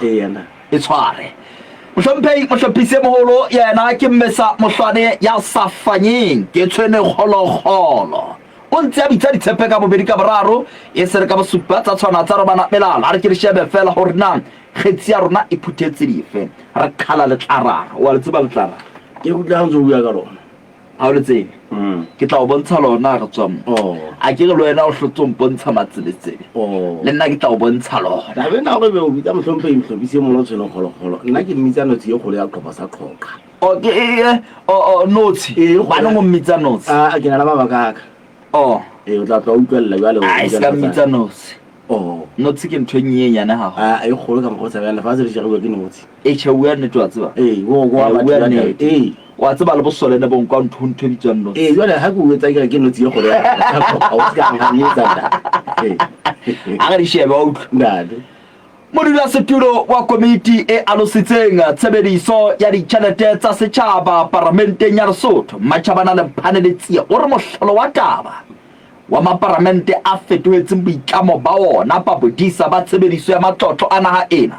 e tshware mohlomphise moholo yena ke mmesa mohlwane ya sa fanyeng ke tshwene kgolokgolo o ntse a bitsa ditshepe ka bobedi ka boraro e se re ka bosupa tsa tshwana tsa robana melala re ke re shebe fela gore na kgetsi ya rona e phuthetse dife re khala le tlarara wa le tseba le tlarara ke go tla go bua ka lona ha o le tsene ke tla o bontsha lona re tswam a ke re le wena o hlotso mpontsha matseletsele le nna ke tla o bontsha lona da be na go be o bitsa mohlompe imhlobise mo tsheno kgolokgolo nna ke mmitsa notsi e gole ya qhopa sa qhoqa okay notsi bana mo mmitsa notsi a ke na la mabaka ka o tla tla utlwella jwale a se ka mmitsa notsi notsi ke ntho nyenyane ha e gole ka mogotsa bana fa se re shego ke notsi che we ne twa tseba wo go ba tla wa tseba le bosole ne bon kwa ntho bitswang notsi jwale ha go etsa ke notsi e gole o se ka nganyetsa a re shebe o ndade modulasetulo wa komiti e alositseng tshebediso ya ditjhelete tsa setjhaba parlamenteng ya Lesotho Matjhabana le Phaneletsia o re mohlolo wa taba wa maparamente a fetohetseng boitlamo ba ona ba bodisa ba tshebediso ya matlotlo a naha ena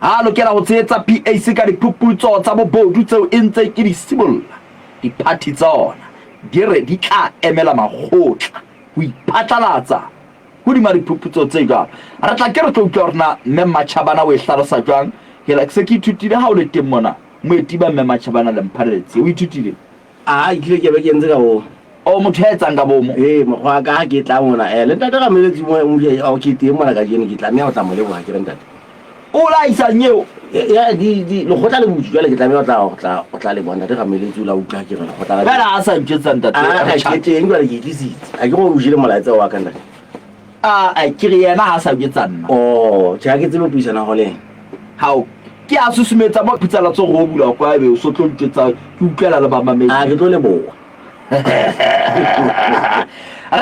ha lokela ho tshehetsa PAC ka diphuputso tsa bobodu tseo e ntse ke di sibolla diparty tsa ona di re di tla emela makgotla ho iphatlalatsa hodima diphuputso tse jwalo re tla ke re tlo utlwa rona mme Matjhabana o e hlalosa jwang hela ke se ke ithutile ha o le teng mona moeti ba mme Matjhabana le Mphaneletsi o ithutile ke be ke ntse ka o motho ya etsang ka bomo mokgwa ka ke tla mona le ntate ga meletsi mo o ke teng mona ka jene ke tla me o tla mo leboga ke re ntate o la isa nyeo ya di lo khotla le butsu jwale ke tla me o tla le bona ga meletsi o la utlwa ke re go tla bela a sa ntsetsa ntate a ke teng jwale ke tlisitse a ke go o jile molaetsa wa ka ntate a ke re yena ha sa bjetsa nna tja ke tsebe puisana go le hao ke a susumetsa mo pitsala tso go bula kwa be o so tlo ntsetsa ke utlwela le ba mamedi a ke tlo le boa re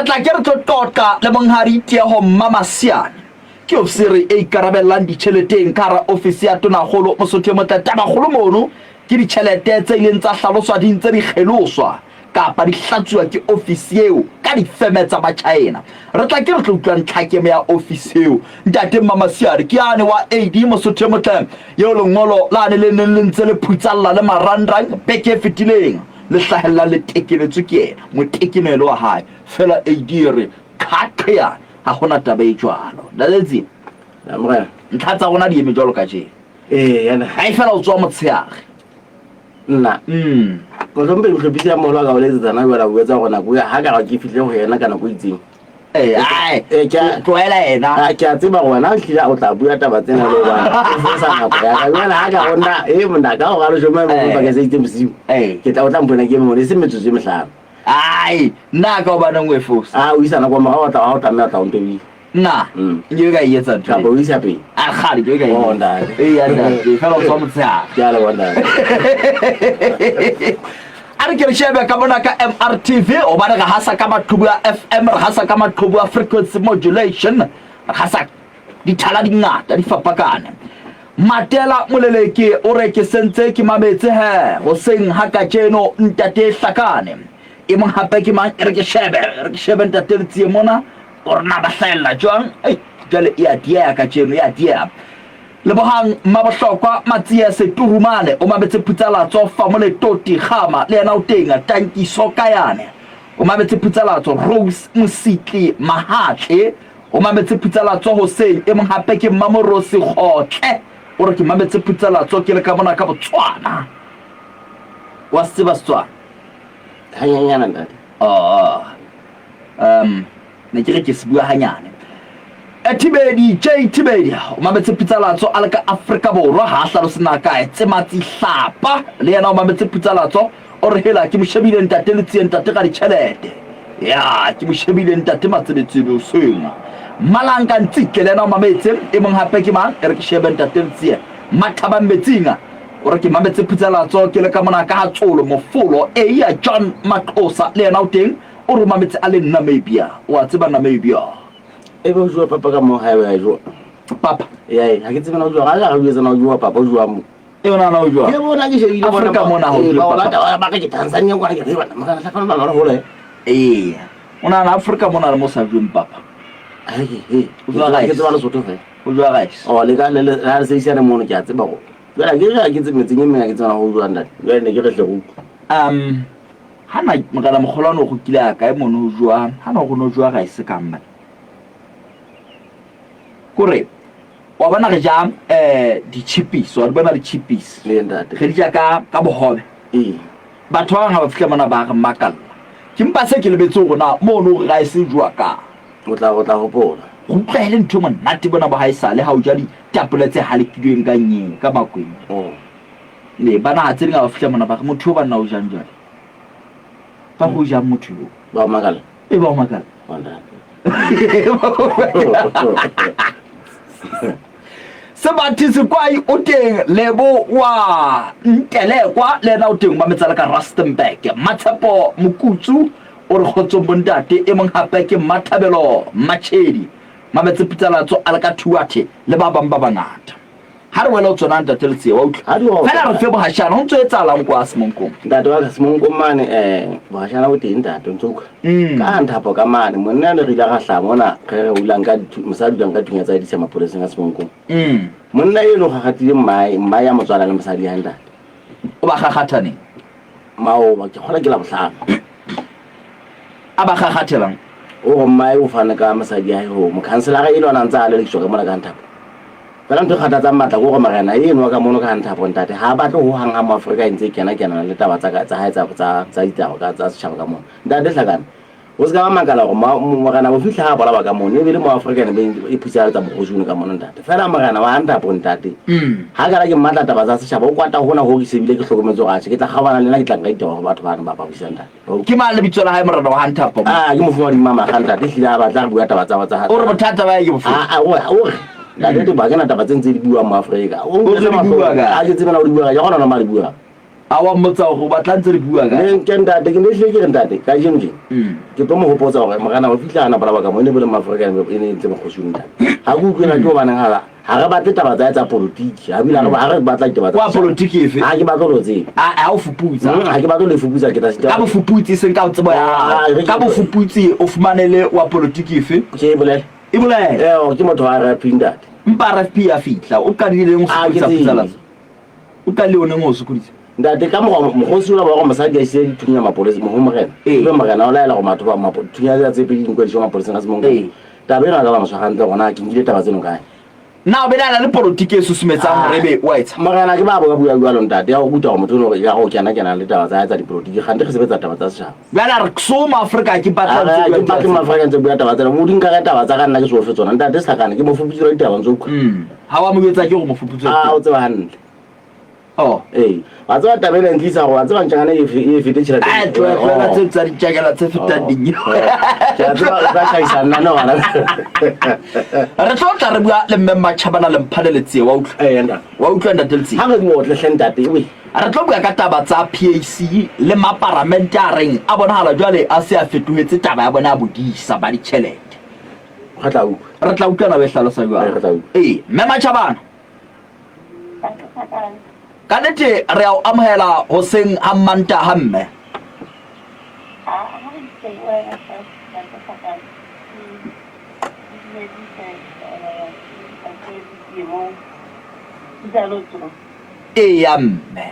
tla ke re tlo tota le monghadi Tieho Mamasiane ke ofisiri e ikarabellang ditjheleteng ka hara ofisi ya tonakgolo Mosotho Motatabagolo mono ke ditjhelete tse ileng tsa hlaloswa di ntse di kgeloswa kapa di hlatsuwa ke ofisi eo ka difeme tsa China re tla ke re tlo utlwa ntlhakemo ya ofisi eo ntate Mamasiane ke ane wa AD Mosotho Motatabagolo yo lengolo la ne le neng le ntse le phutsalla le marandrang beke fetileng le hlahella le tekeletswe ke yena motekenelo wa hae fela AD re khatya ha hona taba e jwalo laletsi amogela ntlha tsa rona di eme jwalo ka jena yana ha e fela o tswa motsheare nna go tlhompe go tlhopisa ya moholo ka o letsetsa na jwala o etsa gona go ha ka ke fihle go yena kana go itseng tloela ena ke a tseba gona o tlile o tla bua taba tsena le bana e sa nako ya ka jwale ha ka gona monna ka go ga le shoma mo ba ke se itse mosiu ke tla o tla mpona ke mo le se metsotso e mehlano nna ka o bana ngwe fosa o isa na kwa maga o tla me tla o ntobi nna ke ka yetsa ka bo isa pe a khali ke ka onda ya nna fela o tswa motsheare ke a le bona a re ke re shebe ka bona ka MRTV o ba re ga hasa ka maqhubu ya FM re hasa ka maqhubu ya frequency modulation re hasa dithala di ngata di fapakane Matela Moleleke o re ke sentse ke mametse go seng ha ka jeno ntate Hlakane e mong hape ke mang re ke shebe ntate Tsie mona o rena ba hlella jwang jale ya dia ka jeno ya dia lebohang mabohlokwa Matsia Seturumane o mabetse phutsalatso famole toti khama le yena o tenga Tankiso Kayane o mabetse phutsalatso Rose Musitli Mahatle o mabetse phutsalatso Hoseng e mong hape ke Mamorosi Khotle o re ke mabetse phutsalatso ke le ka bona ka Botswana wa tseba Setswana hanyanyana ntate ne ke re ke se bua hanyane Tibedi Tibedi o mabetse phutsalatso a le ka Afrika Borwa ha hlalosana ka Tsematsi Hlapa le yena o mabetse phutsalatso o re hela ke moshebile ntate le Tsie ntate ka ditjhelete ya ke moshebile ntate Matseletsebe o senga Malanga Ntike le yena o mametse e mong hape ke mang re ke shebe ntate le Tsie Mathaba Metsinga o re ke mabetse phutsalatso ke le ka mona ka Hatsolo Mofolo ya John Makosa le yena o teng o re mametse a le Namibia wa tseba Namibia e go jua papa ka mo hae wa jo papa ha ke tsena o jua ga ga jua o jua papa o jua mo e ona na o jua ke bona ke shebile bona Afrika mona ho jua papa ba ke Tanzania kwa ke ba maka sa kana ba hole ona na Afrika mona le mo sa jua papa o jua ga ke tsena Lesotho fe o jwa rice o le ka le ha se isana mono ke a tseba go jwale ke ga ke tsemetseng e menga ke tsana go jwa ntate jwale ne ke re hle go hana mogala mogolwane go kile ka e mono o jwa hana go no jwa rice ka mma kore wa bona re ja di chippies wa bona di chippies le ntate re di ja ka bohobe batho ba nga ba fihla mona ba re makalla ke mpa se ke lebetse go na mono rice jwa ka o tla go pola go utlwele ntho monate bona ba haisale ha o ja ditapole tse halekilweng ka nyeng ka makweng le bana ha tseng ga ba fihla mona ba re motho ba nna o jang jwale ba go ja motho ba makala e ba makala Sebathi Sekwai o teng Lebo wa Ntelekwa le na o teng ba metsala ka Rustenburg Matshepo Mokutsu o re khotso bondate e mong hape ke Mathabelo Machedi mametse pitsalatso a le ka Thuathe le ba bang ba bangata ha re wela o tsona ntate le tsewa utlwa fela re fe bohashana o ntse etsalang kwa Semonkong ntate wa Semonkong mane bohashana o teng ntate ntsoka ka nthapo ka mane monna le rile ga hla mona re ulang ka mosadi ka thunya tsa di se mapoleseng a Semonkong monna e lo ga gatile mma ya motswala le mosadi ya ntate o ba gagatane mao ba ke gola ke la bohlano a ba gagathelang o mma e o fana ka mosadi ya ho mo kanselara e lona ntse a le ditso ka mona ka nthapo fela ntho gata tsa matla go go magana e no ka mono ka nthapo ntate ha ba tlo ho hanga mo Afrika ntse kena le taba tsa haetsa tsa ditaba ka tsa setšhaba ka mono ntate hlakana o se ka magala go magana bo fihla ha bola ba ka mono e bile mo Afrika ne e phisa tsa bogosune ka mono ntate fela magana wa nthapo ntate ha ka ke matla taba tsa setšhaba o kwata hona ho ke sebile ke hlokometso ga ke tla gabana le nna ke tla nka ditaba go batho bana ba ba buisa ntate ke ma le bitso la hae morena wa nthapo ke mofuma di mama ga ntate hlile ba tla bua taba tsa o re bothata ba ye bofa o ntate ba ke na taba tse di bua mo Afrika o ke tsena o di bua ya gona na ma di bua a wa mmotsa go batla ntse di bua ka ke ntate ke ne ke ntate ka jenje ke tlo mo hopotsa gore magana o fihla ana bala ba ka mo ne bele mo Afrika e ne ntse mo khosuni ntate ha go kwena ke bana hala ha re batle taba tsa politiki ha bila ha re batla ditaba tsa politiki efe ha ke batlo lo tse a o fuputsa ha ke batlo le fuputsa ke ta ka bo fuputsi se ka o tsebo ya ka bo fuputsi o fumanele wa politiki efe ke bolele e bolele ke motho wa ra pindate mpa RFP ya fitla o ka dile ngo sukutsa putsalatso o ka le one ngo sukutsa ndate ka mo gosula ba go mosadi a se dithunya mapolesa mo homogena e magana o laela go matho ba mapothunya tsa tse pedi go di mapolesa ka Semonkong tabela ga ba moswagantse gona ke ngile taba tseno kae na o bela le politiki e susumetsang rebe wa etsa magana ke ba bo ka bua lo ntate ya go buta go motho ya go kena le taba tsa dipolitiki gante ge sebetsa taba tsa setšhaba bela re soma Afrika ke batla ke batla mo Afrika ntse bua taba tsa mo dinka ka taba tsa ka nna ke so fe tsona ntate sa kana ke mo fuputsa ditaba ntse go ha wa mo yetsa ke go mo fuputsa o tseba hantle wa tseba tabela ntlisa go tseba ntjana e fete tšhelete tloela tse tsa ditjakela tse fetang dinyo ke tseba ba kaisana no wala re tla re bua le mme Matjhabana le Mphaleletse wa utlwa ntate Letsie ha re mo tle hlentate we re tlo bua ka taba tsa PAC le maparamente a reng a bonahala jwale a se a fetohetse taba ya bona bodisa ba ditšhelete re tla utlwana be hlalosa jwang mme Matjhabana ka nete re a o amohela hoseng ha Manta ha mme ya mme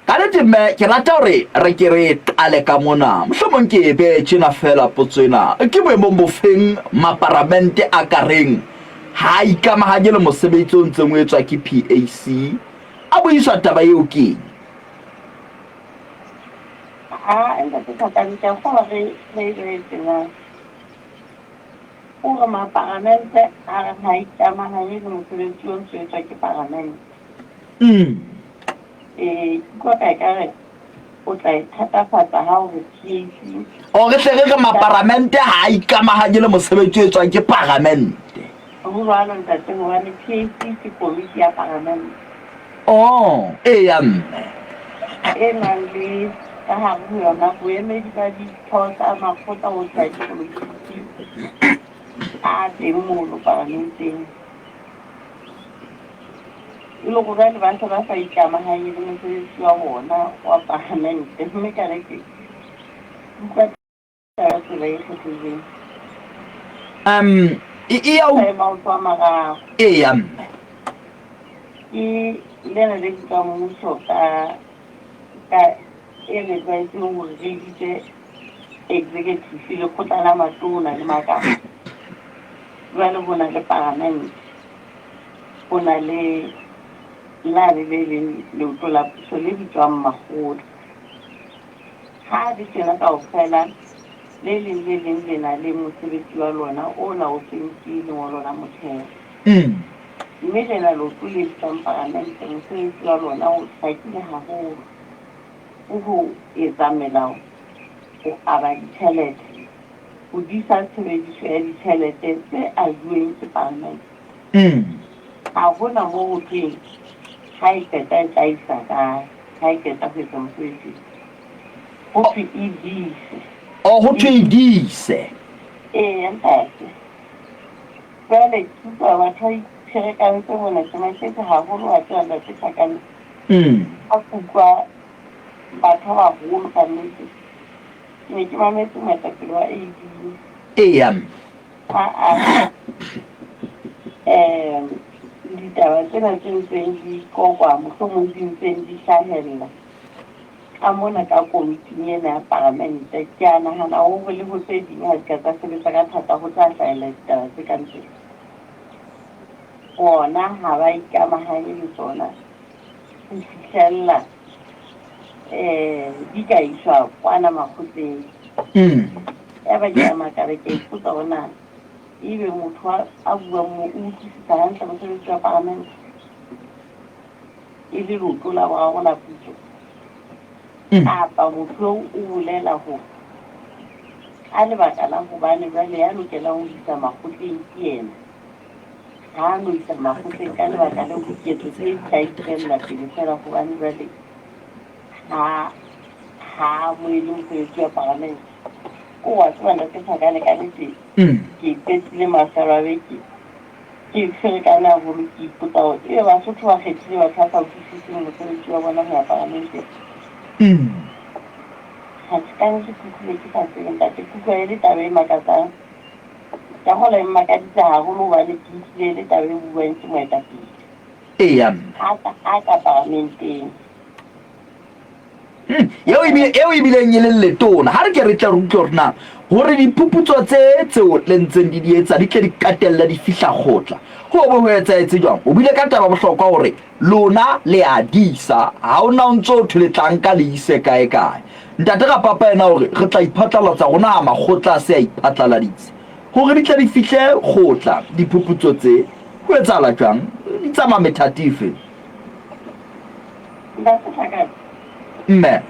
ka nete mme ke rata gore re ke re tale ka mona mohlomong ke be tjena fela potswena ke boemong bofeng maparamente a ka reng ha ikamahanye le mosebetsi o ntseng o etswa ke PAC a boiswa taba eo ke enda ke tatantse gore le tsena o ma parlamente a ha ikamahanye le mosebetsi o ntseng o etswa ke parlamente go ka re o tla thatafatsa ha o PAC o re hle re maparamente ha ikamahanye le mosebetsi o etswa ke parlamente Rualo ntate ngwane PAC ke komiti ya parlamente ya mme e nang le ka hare ho yona boemedi ba ditho tsa makgotla ho tswa dipolitiki a teng mono parlamenteng e le gore le batho ba sa ikamahanye le mosebetsi wa bona wa parlamente mme ka re ke ka e ya maoto a mararo ya mme ke lena le ka mmuso ka e re tlwaetseng hore re ditse executive le kgotla la matona le makala jwale ho na le parliament ho na le la le leng leoto la puso le bitswang makgotla ha di tjena kaofela le leng lena le mosebetsi wa lona ona o tsentse lengolo la motheo mme lena leoto le bitswang parliamente mosebetsi wa lona o hlakile haholo ho etsa melao ho aba ditjhelete ho disa tshebediso ya ditjhelete tse ajuweng ke parliamente ha hona moo ho thweng ha e qeta e tla isa kae ha e qeta ho etsa mosebetsi ho thwe e dise ho thwe e dise ntate jwale kutlwa batho ba itsherekantse mona ke maketse haholo wa tseba ntate Hlakane a kutlwa batho ba baholo ka nnete ke ne ke mametse moetapele wa AD ditaba tsena tse ntseng di kokwa mohlomong di ntseng di hlahella ka mona ka komiting ena ya parlamente ke a nahana ho le ho tse ding ha di ka tsa sebetsa ka thata ho tla hlahella ditaba tse ka ntle bona ha ba ikamahanye le tsona ho fihlella di ka iswa kwana makgotleng ya ba ke ya makala ke ipotsa hona ebe motho a buang mo utlwisisa hantle mosebetsi wa parlamente e le leoto la boraro la puso kapa motho o bolela hore a lebaka la hobane jwale ya lokelang ho isa makgotleng ke yena ha no isa makgotleng ka lebaka la diketso tse tla itella pele fela hobane jwale ha mo e leng mosebetsi wa parlamente o wa tseba ntate Hlakane ka nnete ke ipetsile masalo a beke ke ferekane haholo ke ipotsa hore ebe Basotho ba kgethile batho ba sa utlwisiseng mosebetsi wa bona ho ya parlamenteng ha ke ka nnete ke utlwile ke sa tsebe ntate ke utlwa e le taba e makatsang ka hola e mmakaditse haholo hobane ke utlwile e le taba e buang ke moetapele a ka parlamenteng eo e bileng e leng letona ha re ke re tla re utlwe hore na hore diphuputso tseo le ntseng di etsa di tle di katella di fihla kgotla ho bo ho etsahetse jwang o bile ka taba bohlokwa hore lona le a disa ha ona o ntso thwe le tlanka le ise kae ntate ga papa ena hore re tla iphatlalatsa rona makgotla a se a iphatlaladitse hore di tle di fihle kgotla diphuputso tse ho etsahala jwang di tsamaya methatife mme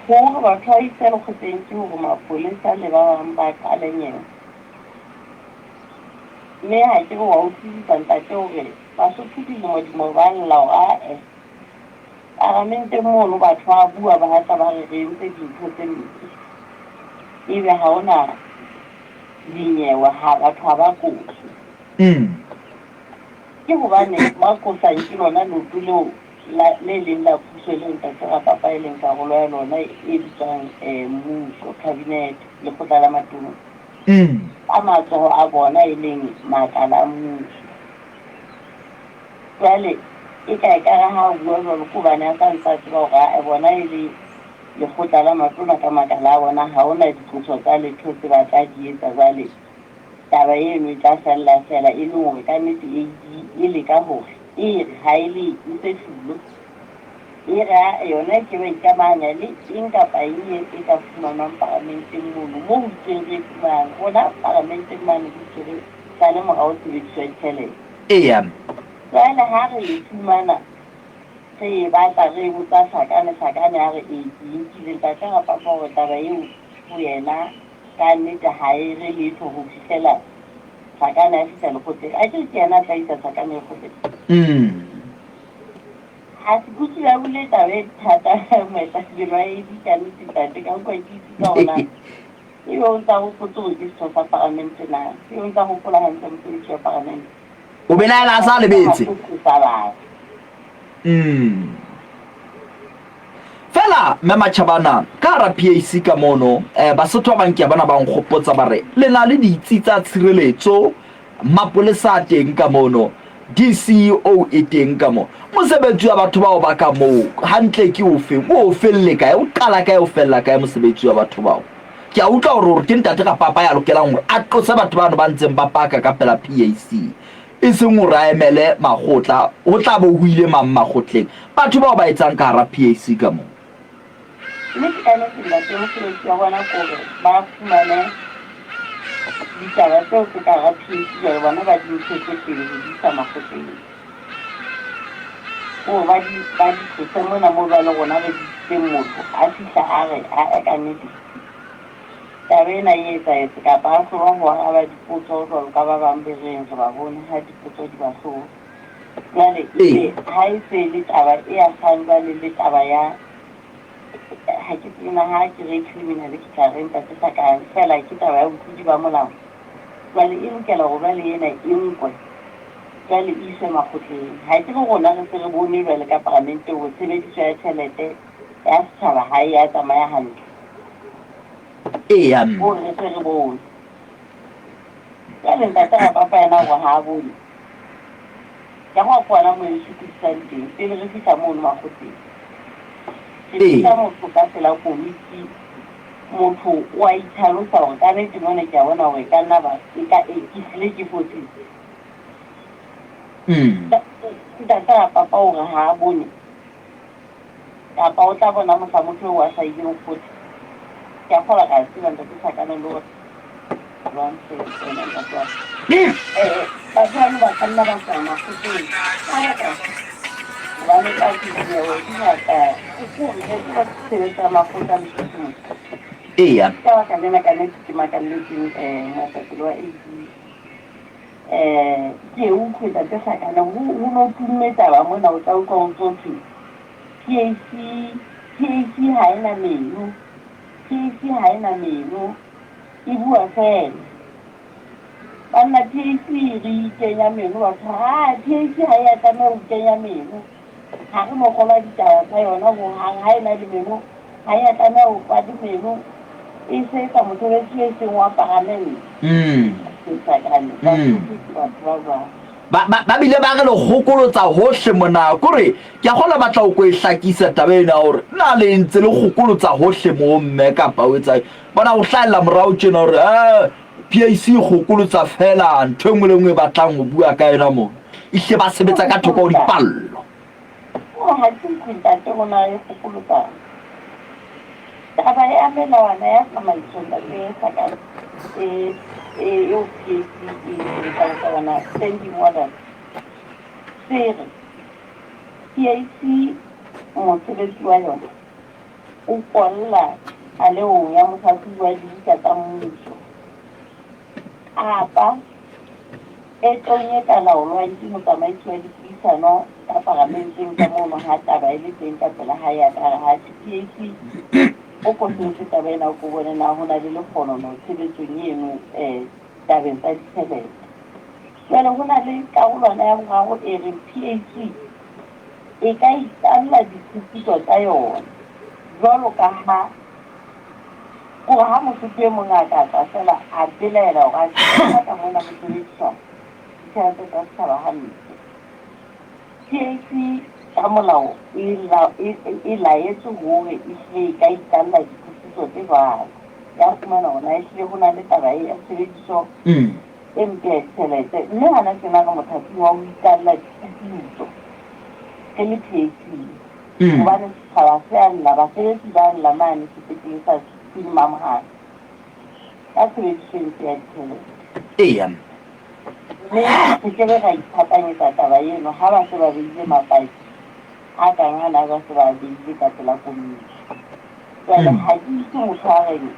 hore batho ba itse lekgotleng ke hore mapolesa le ba bang ba qalenyewa mme ha ke re wa utlwisisa ntate hore Basotho dilemo ba lla hore parlamente mono batho ba bua ba hatla ba re entse dintho tse mpe ebe ha ona dinyewe ha batho ha ba kotsi ke hobane ba kosang ke lona leoto leo le leng la puso le ntate ga papa e leng karolo ya lona e bitswang mmuso cabinet le kgotla la matona a matsoho a bona e leng makala a mmuso jwale e ka ekare ha o bua jwalo ke hobane a sa ntse a tseba hore a bona e le lekgotla la matona ka makala a bona ha hona diqoso tsa letho tse ba tla di etsa jwale taba eno e tla fella fela e le hore ka nnete e leka hore e re ha e le ntse fulo e re yona ke ba ikamanya le eng kapa eng e ka fumanwang parlamenteng mono mo ho itseng re fumana rona parlamenteng mane ho itseng sa le morao tshebediso ya ditjhelete jwale ha re e fumana re batla re botsa Hlakane ha re ke nkile ntate ga papa hore taba eo ho yena ka nnete ha e re letho ho fihlela Hlakane a fihla lekgotleng a ke yena a tla isa Hlakane lekgotleng ha se butse ba bule taba e thata moetapele wa AD ka nnete ntate ka nkwa ke itse hona ebe o ntsa go potse hore ke setho sa parlamente na ebe o ntsa gopola hantle mosebetsi wa parlamente o belaela a sa lebetse fela Mema Chabana ka ra PAC ka mono Basotho ba nke bana ba nkgopotsa ba re le na le ditsi tsa tshireletso mapolesa teng ka mono DCO e teng ka mo mosebetsi wa batho bao ba ka mo hantle ke o felle kae o qala kae o fella kae mosebetsi wa batho bao ke a utlwa hore ke ntate ka papa ya lokelang hore a tlose batho bana ba ntseng ba paka ka pela PAC e seng hore a emele magotla o tla bo huile makgotleng batho bao ba etsang ka hara PAC ka mo mme ke kana tsela tse mosebetsi wa bona kore ba fumane ditaba tseo ke ka hara PAC jwale bona ba di ntshetse pele ho di isa makgotleng ba di tlose mona moo ba le rona re disitseng motho a fihla a re a ka nnete taba ena e etsahetse kapa a hloba ho araba dipotso jwalo ka ba bang be reng re ba bone ha dipotso di ba hloho jwale ha e se le taba e ya sanwa le taba ya ha ke tsena ha ke re criminal ke tla re nka se sa ka fela ke taba ya botlodi ba molao jwale e lokela go ba le ena e nkwe jwale e iswe makgotleng ha ke re rona re se re bone jwale ka parlamente ho tshebediso ya tjhelete ya setjhaba ha e a tsamaya hantle gore re se re bone jwale ntate ga papa yena gore ha a bone ya go apona mo e sokodisang teng pele re fitlha mono makgotleng ka motho ka tsela komiti motho wa itlhalosa gore ka nnete mone ke a bona gore ka nna ke sile ke fotsitse ntate ga papa gore ha a bone kapa o tla bona motla motho o a sa ileng fotse ke a kgola ka tseba ntate sakane le gore batho ba ka nna ba tsaya makgotleng ba ne ka tseo di ngata ke sebetsa makgotla mosebetsi ka baka lena ka nnete ke makalletseng moetapele wa AD ke utlwe ntate sakane ho no tumme taba mona o tla utlwa o tsothwe PAC ha ena menu PAC ha ena menu e bua fela banna PAC re kenya menu batho PAC ha ya tlameha ho kenya menu ha re mo gola ditaba tsa yona ho ha ena le menu ha ya tlameha ho ba di menu e se ka mosebetsi e seng wa parlamente ba bile ba re le kgokolotsa hohle mona kore ke a gola batla o ko e hlakisa taba ena hore na le ntse le kgokolotsa hohle mo mme kapa o etsa bona o hlalla morao tjena hore PAC kgokolotsa fela ntho engwe le ngwe batlang go bua ka yona mo ihle ba sebetsa ka thoko dipallo ha ke ntate mona e kgokolotsa taba ya melawana ya tsamaiso le sakane yo PAC ka bona standing order sere PAC mosebetsi wa yona o kolla a leo ya motlhatlhobi wa dibaka tsa mmuso apa e tonye ka laolwang ke motsamaisi wa dipuisano ka parlamenteng ka mono ha taba e le teng ka pela ha ya ka ha PAC o kotlotse taba ena o ko bone na ho na le lekgonono tshebetsong eno tabeng tsa ditjhelete jwale ho na le karolwana ya boraro e reng PAC e ka italla diphuputso tsa yona jwalo ka ha gore ha motho e mong a ka tla fela a belaela hore a ka mona mosebedisano ditjhelete tsa setjhaba hantle PAC ka molao e laetse hore e ka italla diphuputso tse jwalo ya fumana hona ehlile ho na le taba ya tshebediso e mpe ya ditjhelete mme hana tjena ka mothating wa ho italla diphuputso ke le PAC hobane setjhaba se a lla basebetsi ba lla mane sepetlele sa mamohalo ka tshebediso e mpe ya ditjhelete mme ke kebe ra iphapanyetsa taba eno ha ba se ba beile mapaki a kang ana ba se ba beile ka tsela komiti jwale ha ke itse motho a reng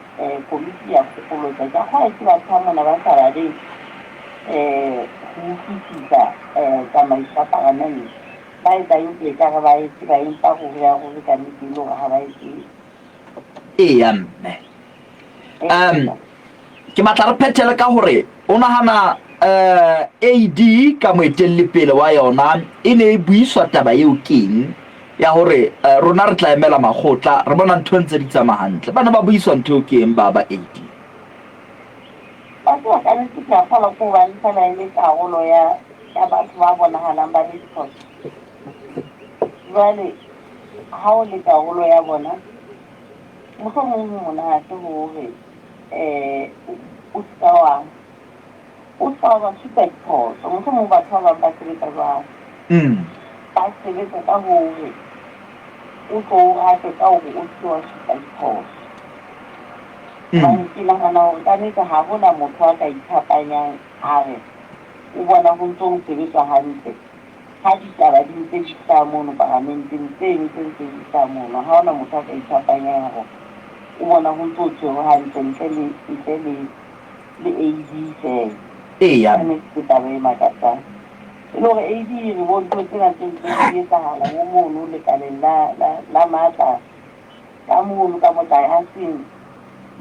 komiti ya kgokolotsa ke a kgona ke batho ba mona ba sa baleng go fetisa tsamaiso ya parlamente ba etsang ke kare ba etse ba empa gore ya gore ka nnete le gore ha ba etse ke matla re phethele ka hore o nahana AD ka moetelli pele wa yona e ne e buiswa taba eo keng ya hore rona re tla emela magotla re bona ntho ntse di tsamaya hantle bana ba buiswa ntho ke eng ba AD ba tla ka ntse ka fala ko ba ntsala ile karolo ya batho ba bonahalang ba le diphoso jwale ha o le karolo ya bona mohlomong monate hore o ska ba supa diphoso mohlomong batho ba bang ba sebetsa jwalo ba sebetsa ka hore o tlo rate ka hore o tlo wa supa diphoso ke nagana hore ka nnete ha hona motho a ka ithapanyang a re o bona ho ntso ho sebetswa hantle ha ditaba di ntse di tla mono parlamenteng tse ntse di tla mono ha hona motho a ka ithapanyang hore o bona ho ntso ho tshwerwe hantle ntle le AD fela eya ke taba e makatsang e le hore AD re bone ntho tsena tse di etsahala mo mono lekaleng la matla ka mono ka motlakaseng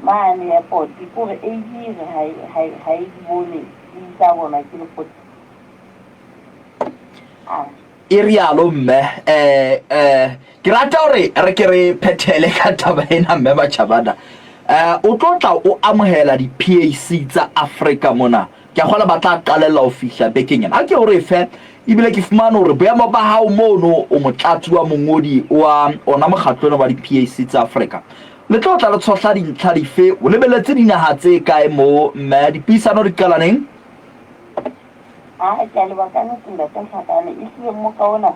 mane airport kore AD re ha e di bone di tla bona ke lekgotla e rialo mme ke rata hore re ke re phethele ka taba ena mme Matjhabana o tlo tla o amohela di-PAC tsa Africa mona ke a kgola ba tla qalella ho fihla bekeng ena ha ke hore fe ebile ke fumana hore boemo ba hao mono o motlatsi wa mongodi wa ona mokgatlo wa di-PAC tsa Africa le tlo tla le tshotla dintlha dife o lebeletse dinaha tse kae mo mme dipuisano di qala neng ke a lebaka nna tla hlakane e hlile mo ka ona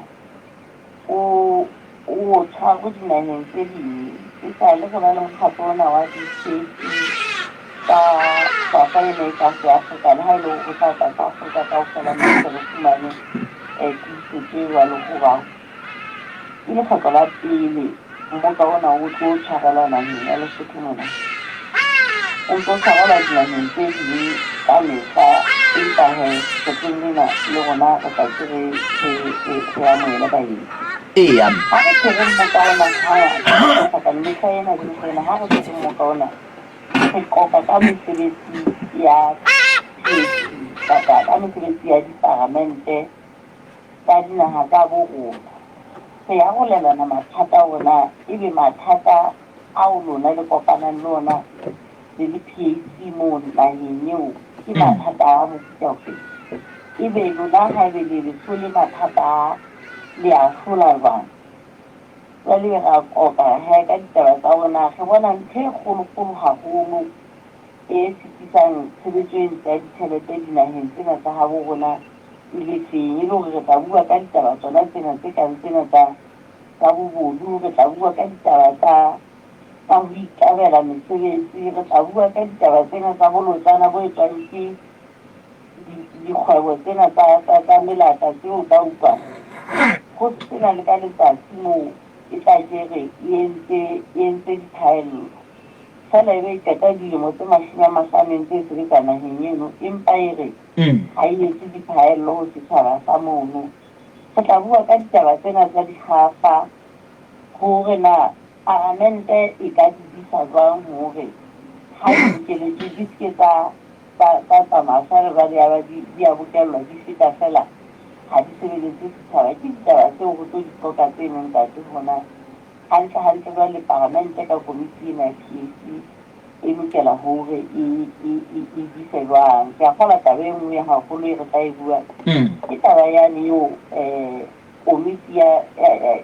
o tshwaro dinaheng tse ding e sa le go ba le mokgatlo ona wa di-PAC ka Afrika le ha ile go tla ka Afrika ka ofela mo re fumane ke se jwalo go ba ke lekgetlo la pele mo ka ona o tlo tshwarela naheng ya Lesotho mona o tlo tshwarela dinaheng tse ding ka mekgwa empa setlong lena le rona re tla ke re amohele baeti eya ha re tshwere mo ka ona ka mekgwa ena le mekgwa ha re tshwere mo ka ona re kopa ka mesebetsi ya kapa ka mesebetsi ya diparamente tsa dinaha tsa bo rona re arolelana mathata ona ebe mathata ao lona le kopanang le ona le di-PAC mo naheng eo ke mathata a mofuta ofe ebe lona ha ebe le leso le mathata le a hlola jwang jwale ra kopa he ka ditaba tsa rona re bona ntho e kgolokgolo haholo e fetisang tshebetso e ntle ya ditjhelete dinaheng tsena tsa habo rona e le feng e le hore re tla bua ka ditaba tsona tsena tse kang tsena tsa bobodu re tla bua ka ditaba tsa ho ikabela mesebetsi re tla bua ka ditaba tsena tsa bolotsana bo etswang ke dikgwebo tsena tsa melata tseo tsa utlwa go sena le ka letsatsi moo e tla kere e entse dithaello fela ebe e qeta dilemo tse 50 tse sebetsa naheng eno empa e re ha e etse dithaello ho setjhaba sa mono re tla bua ka ditaba tsena tsa dikgafa hore na parlamente e ka dibisa jwang hore ha dikeletso di ske tsa tsamaya le ba di a bokellwa di feta fela ha di sebeletse setjhaba ke ditaba tseo ho tlo di hloka tse neng ka tse hona hantle jwale parlamente ka komiti ena ya PAC e lokela hore e dise jwang ke a kgola taba e nngwe haholo e re tla e bua ke taba yane eo komiti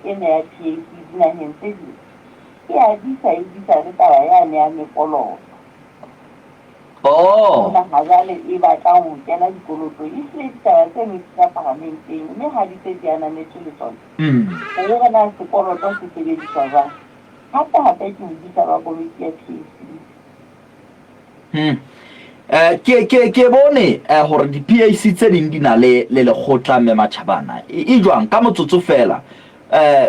ena ya PAC dinaheng tse ding e a disa le taba yane ya mekoloto ha jwale e batlang ho kena dikoloto e hlile ditaba tse metsi parlamenteng mme ha di tse di ananetswe le tsona hore na sekoloto se sebediswa jwang hape ke hodisa ba komiti ya PAC ke bone hore di-PAC tse ding di na le lekgotla mme Matjhabana e jwang ka motsotso fela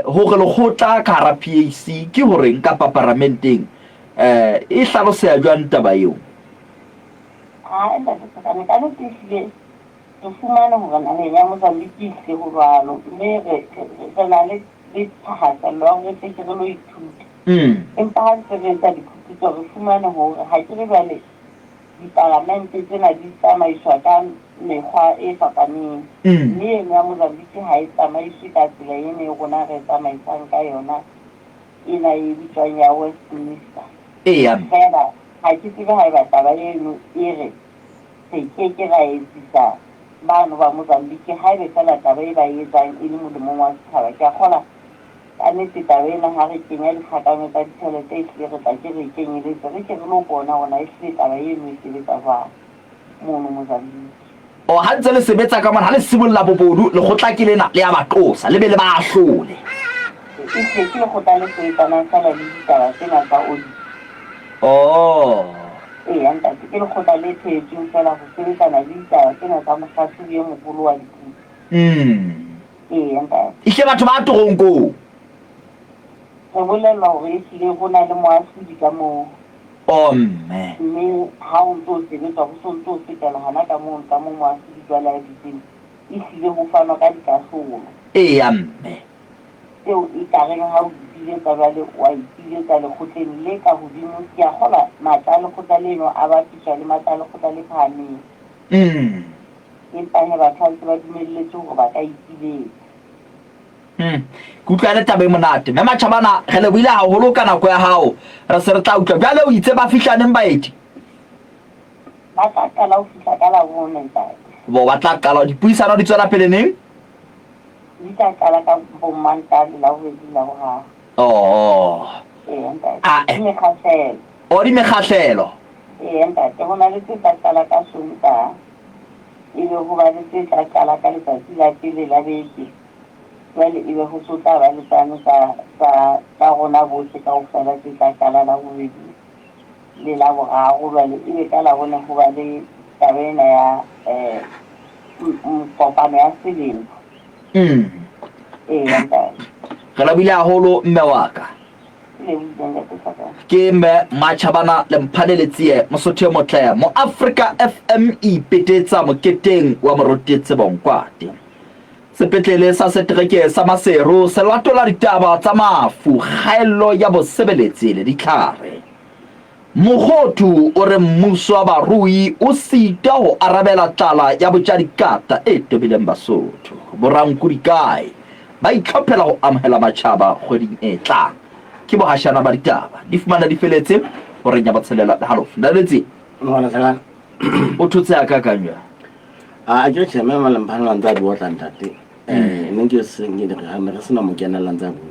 hore lekgotla ka hara PAC ke hore nka parlamenteng e hlaloseha jwang taba eo empa ka nnete ehlile re fumane hore naheng ya Mozambique ehlile ho jwalo mme re na le thahasello ya hore re tle re lo ithuta empa ha ntse re etsa diphuputso re fumane hore ha ke re jwale diparlamente tsena di tsamaiswa ka mekgwa e fapaneng mme eno ya Mozambique ha e tsamaiswe ka tsela ene rona re tsamaisang ka yona ena e bitswang ya Westminster. Fela ha ke tsebe ha eba taba eno e re se ke ra etsisa bano ba Mozambique ha ebe fela taba e ba etsang e le molemong wa setjhaba. Ke a kgola ka nnete taba ena ha re kenya dikgakamo tsa ditjhelete e hlile re tla ke re kenyeletse re ke re lo bona hona e hlile taba eno e sebetsa jwang mono Mozambique. O ha ntse le sebetsa ka mona ha le simolla bobodu le kgotla ke lena le ya baqosa le be le ba ahlole. E se ke le kgotla le sebetsanang fela le ditaba tsena tsa audit. Eya ntate ke le kgotla le thetsweng fela ho sebetsana le ditaba tsena tsa mohlahlobi e moholo wa dipula. Eya ntate. Ike batho ba toronko. Re bolellwa hore e hlile ho na le moahlodi ka moo. Mme ha o ntso sebetsa ho so ntso fetela hana ka moo moahlodi jwale a ditseng e hlile ho fanwa ka dikahlolo. Eya mme. Seo e kareng ha o ipiletsa jwale wa ipiletsa lekgotleng le ka hodimo ke a kgola matla lekgotla leno a bapiswa le matla lekgotla le phahameng. Empa he batho ha ntse ba dumelletse hore ba ka ipiletsa. Ke utlwa le taba e monate mme Matjhabana re le buile haholo ka nako ya hao re se re tla utlwa jwale o itse ba fihlaneng baeti ba tla qala ho fihla ka la bone ntate bo ba tla qala dipuisano di tswela pele neng di tla qala ka Mantaha la ho edila ho ha ntate di mekgahlelo ntate ho na le tse tla qala ka Sontaha ebe ho ba le tse tla qala ka letsatsi la pele la beke jwale ebe ho so tla ba le tsane tsa rona bohle kaofela tse tla qala la bobedi le la boraro jwale ebe ka la bone ho ba le taba ena ya kopano ya selemo. Ntate re la buile haholo mme wa ka ke mme Matjhabana le mphaneletsie Mosotho motle mo Africa FM ipetetsa moketeng wa morotetse bonkwate sepetlele sa setereke sa Maseru se latola ditaba tsa mafu kgaello ya bosebeletsi le ditlhare. Mokgothu o re mmuso wa barui o sita ho arabela tlala ya botjadikata e tobileng Basotho boranku dikae ba itlhophela ho amohela matjhaba kgweding e tlang ke bohashana ba ditaba di fumana di feletse ho renya batshelela halof ndaletsi o thotse akakanya a ke tsheme malemphana ntsa di botla ntate nne ke sengile re ha re sena mo kenela ntsa bua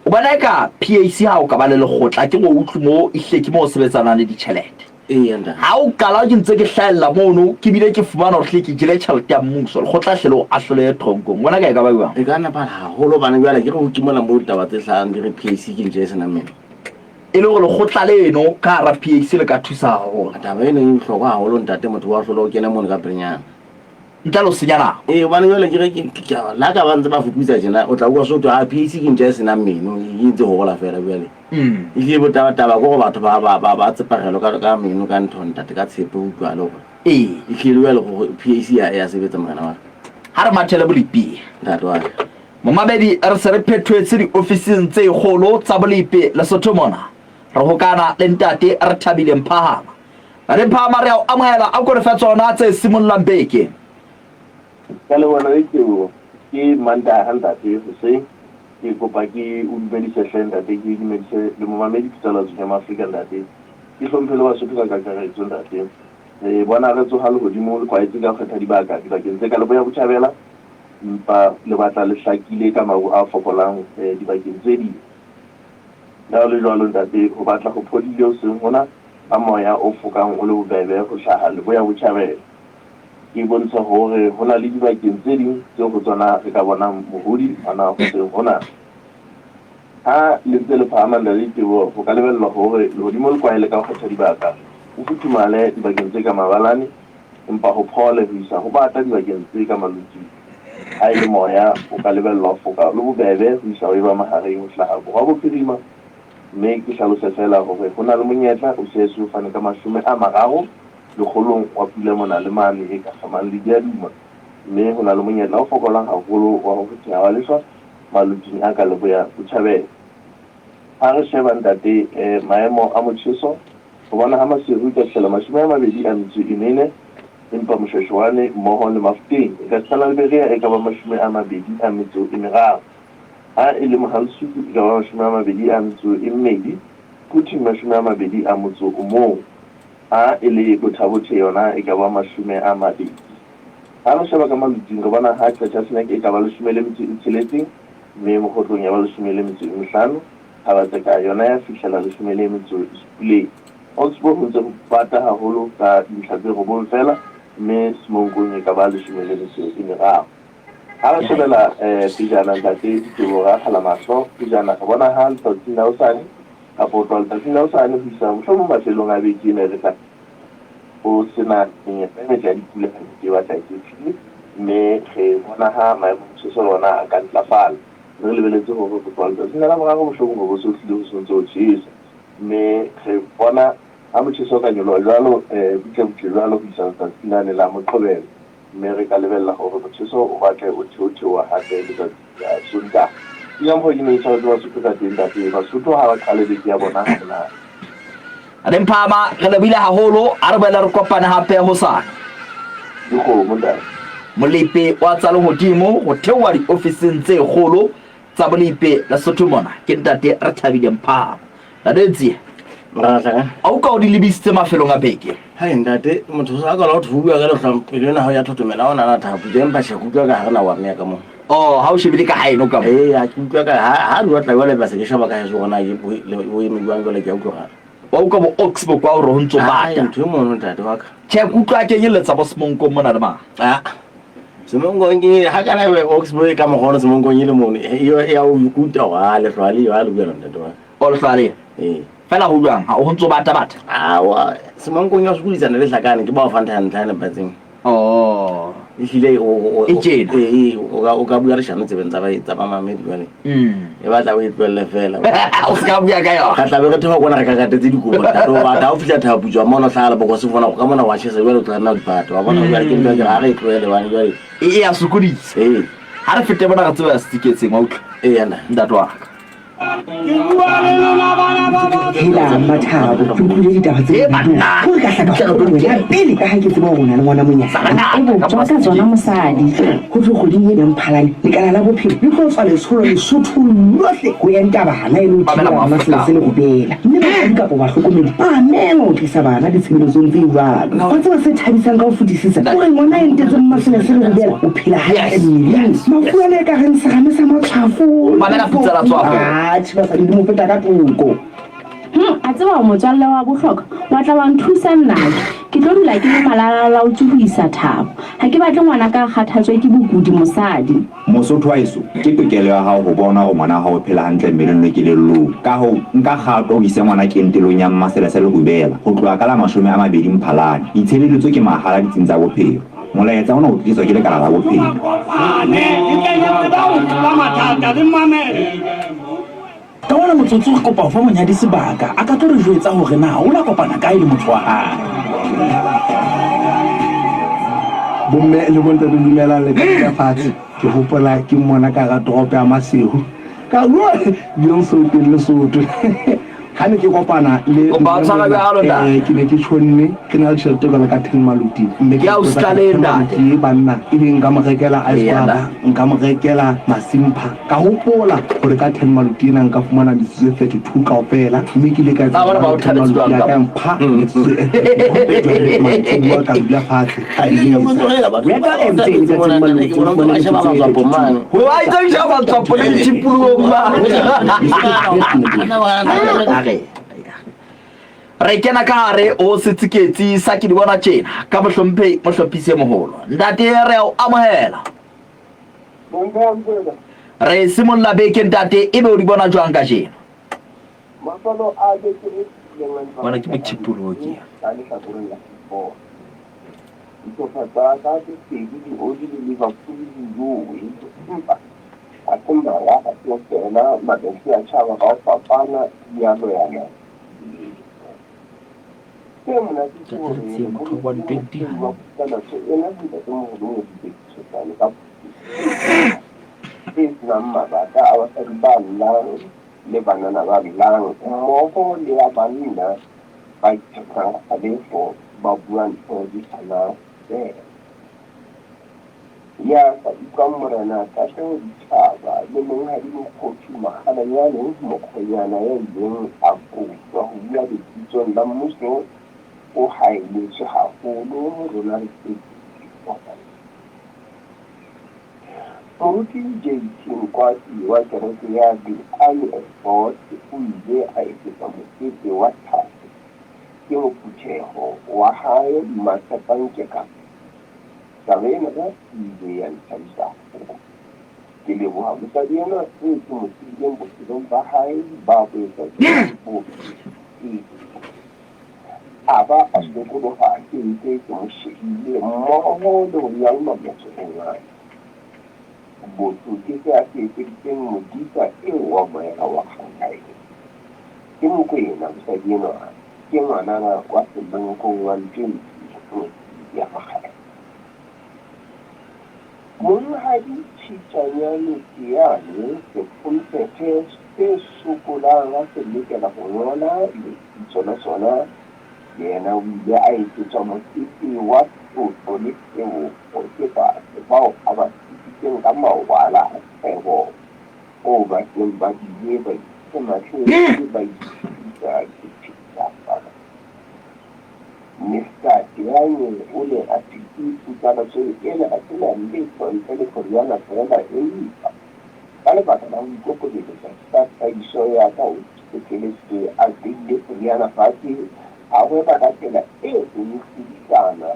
o bona ka PAC ha o ka ba le lekgotla ke go utlwe mo ihleki mo sebetsana le ditjhelete nda ha o kala ke ntse ke hlahella mono ke bile ke fumana hore hle ke jile tjhelete ya mmuso lekgotla hlelo a hlole tronkong bona ka e ka ba buang e ka nna ba haholo bana jwale ke go timola mo ditaba tse hlahang di re PAC ke nje sena mme e le gore lekgotla leno ka ra PAC le ka thusa haholo taba eno e hlokwa haholo ntate motho wa hlola o kena mono ka prenyana ntla lo senyana bana jwale ke re ke la ka ba ntse ba fuputsa jena o tla bua so to a PAC ke nje sena meno e ntse ho gola fela jwale e ke botaba go batho ba tsepagelo ka meno ka nthontate ka tshepe utlwa le gore e ke le jwale go PAC ya sebetsa morena wa ha re mathele bolipi ntate wa mo mabedi re se re phethwetse di ofising tse kgolo tsa bolipi Lesotho mona re hokana le ntate re thabile Mphahama re Mphahama re a amohela a gore fa tsona tse simollang beke ka le bona ke Mantaha ntate Hussein ke kopa ke o dumedise hlenda ke dumedise le mo mamedi tsala tsa Afrika ntate ke hlomphele wa Sotho ka kakaretso ntate bona re tsoha le hodimo le kwaetse ka kgetha dibaka ke ntse ka le boya botjhabela mpa le batla le hlakile ka maru a fokolang dibakeng tse di la le jwalo ntate ho batla go phodile o seng hona a moya o fokang o le bobebe go hlaha le boya botjhabela ke bontsha hore hona le dibakeng tse ding tse go tsona re ka bona mohodi ana go se hona ha le ntse le phahama le ditebo go ka lebellwa hore le hodimo le kwaele ka kgetha dibaka o futhumale dibakeng tse ka mabalane empa ho phole ho isa ho bata dibakeng tse ka malutsi ha ile moya o ka lebellwa foka le bobebe ho isa ho eba mahareng ho hlaha go bophirima mme ke hlalosa fela hore hona le monyetla o se se fane ka 30 le kgolong wa pula mona le mane e ka kgamang le diaduma mme hona le monyetla o fokolang haholo wa ho fetha wa leswa maluting a ka le boya botjhabela ha re sheba ntate maemo a motjheso go bona ha Maseru ka hlela 24 empa Moshashwane mmoho le Mafokeng e ka sala Liberia e ka ba 23 ha e le Mohalsuku e ka ba 22 Puthi 21 ha e le Bothabothe yona e ka ba 20 ha re sheba ka maluteng re bona ha Chacha Snack e ka ba 16 mme Mogotlong ya ba 15 ha ba tseka yona ya fihlela 17 Oxford ho ntse ho bata haholo ka dintlha tse robong fela mme Simonkong e ka ba 13 ha re shebela pejana ntate Ditebora Kgalamaso pejana re bona ha letsatsi la hosane kapo letsatsi la hosane ho isa mohlomong mafelong a beke ne re ka o sena menyetla ya dipula ke batla ke file mme re bona ha maemo a lona a ka ntlafala re lebeletse hore go tswa letsatsi la boraro mohlomong go se tlile ho sontse ho tjhesa mme re bona ha motjheso ka nyolo jwalo butle jwalo ho isa letsatsi lane la Moqebelo mme re ka lebella hore motjheso o batle o theotheoha hape letsatsi la Sontaha ya mpo ke ne tshwara Basotho ka teng tate Basotho ha ba qale beke ya bona ha bona re mphama re lebile haholo a re boela re kopane hape hosane dikgomo ntate molepe wa tsa lehodimo ho theoha diofising tse kgolo tsa bolepe Lesotho mona ke ntate re thabile Mphama dadetsi a o ka o di lebisitse mafelong a beke hai ntate motho sa ka la o thuwa ka le hlompelo na ho ya thotomela ona na thapu je mpa shekutwa ka hana wa me ka mo ha o shebile ka haeno ka a kutwa ka ha re tla le ba se ke shaba ka heso gona ke o e mengwang jole ke a utlwa wa o ka bo Oxford kwa o re ho ntso bata ntho mo no ntate wa ka che kutlwa ke nyeletsa bo Simonko mona le ma Simonko ke ha kana we Oxford ka mo gona Simonko ile mo ya o kuta wa le hlwali ya le bua ntate wa o le hlwali fela ho jwang ha o ntso bata wa Simonko ya skulisa ne le hlakane ke ba o fanta hantlane batseng ehlile o ka bua re shano tsebeng tsa ba mamedi jwale e batla o e tlwelle fela o se ka bua ka yona ka tla be re thwa bona re ka gatetse dikobo tata o batla o fihla thapu jwa mona hlala boko se bona ka mona wa tshesa jwale o tla nna dipata wa bona jwale ke ntwa ke ga re tlwele bana jwale e ya sokodisa ha re fete bona ga tseba ya stiketseng wa utlwa yana ndatwa hela Mathabo ke utlwile ditaba tse banna go ka hlaka go wena pele ka ha ke tseba hore na le ngwana monyana e bo tswa ka tsona mosadi go tlo goding e Mphalane le kana la bophelo le tlo tswa letsholo Lesotho lohle go ya ntaba hana e le thibela bana se le go bela mme ba ka kapo ba hlokomedi ba meno o tlisa bana ditshebeletsong tse jwalo ba tseba se thabisang ka ho fetisisa gore ngwana e ntetse mmasene se le go bela o phela hantle mmileng mafu a le ka reng se game sa matshwafo mamela putsa la tswafo ba sa di mo feta ka toko a tseba motswalle wa bohlokwa wa tla wa nthusa nna ke tlo dula ke le malala o tsubuisa Thabo ha ke batle ngwana ka kgathatswe ke bokudi mosadi Mosotho wa eso ke tokelo ya hao ho bona go ngwana ha o phela hantle mmeleng le kelellong ka ho nka kgato ho isa ngwana kentelong ya Mmasela go bela go tloa ka la 20 Mphalane itshebeletso ke mahala ditsing tsa bophelo molaetsa ona o tliswa ke lekala la bophelo ka wona motsotso go kopa fa monyadi sebaka a ka tlo re jwetsa hore na o la kopana kae le motho wa hae bomme le bontate dumela le ka fatshe ke hopola ke mmona ka ga toropo ya Masehu ka bua di so teng le Sotho ha ne ke kopana le ke ne ke tshonne ke na le tšhelete ka ka 10 maluti mme ke a o skalenda ke banna e be nka mo rekela ice baba nka mo rekela masimpha ka hopola gore ka 10 maluti na nka fumana di 32 kaofela mme ke le ka ba bona ba o thabetse jwang ka mpha wa ka bula fatshe wa itse jaba tsapo le dipuluo ba re kena ka hare o setsiketsi sa ke di bona tjena ka mohlophisi moholo ntate re o amohela re simolla beke ntate ebe o di bona jwang ka jena bona ke mothipulo ke le banana ba bilang mmogo le ya banna ba itshetsa ka defo ba buang ntho di tshwana fela ya sa ikang morena ka tlo ditšhaba le monghadi mokgotsi makgalanyane mokgonyana ya ileng a koptwa go bua dipitsong la mmuso o gaeletswe gagolo rona re moruti JT Nkwati wa kereke ya di-IFOT o ile a etsetsa mokete wa thabo ke mophuthego wa gae Masapankeka. Taba ena ka ile ya nthabisa ke leboga mosadi ena e ke mo sileng bophelong ba gae ba boetsa bo a ba a sekologa ke ntse ke mo shebile mmogo le go yang mamotsogong ae botho ke se a se etseditseng modisa eo wa moela wa kgagae ke mokwena mosadi ena ke ngwanana wa sebenkong wa ntwenti ya magae monghadi tshitsanyane teane sephomphete se sokolang a se lekela go ngola lebitso la sona yena o ile a etsetswa mokete wa tlotlo le tebogo ke batho bao a ba tsitsitseng ka maobala a kgwebo o ba teng ba bile ba itse matlheng ba itisa ditshitsafala Mr. Tiane o ne a putsalatso ena a tsena letho ntle le koriana fela eipa ka lebaka la go ikokobeletsa sa taiso ya ka o sekeletse a beile koriana fatshe a gweba ka tsela e e sedisana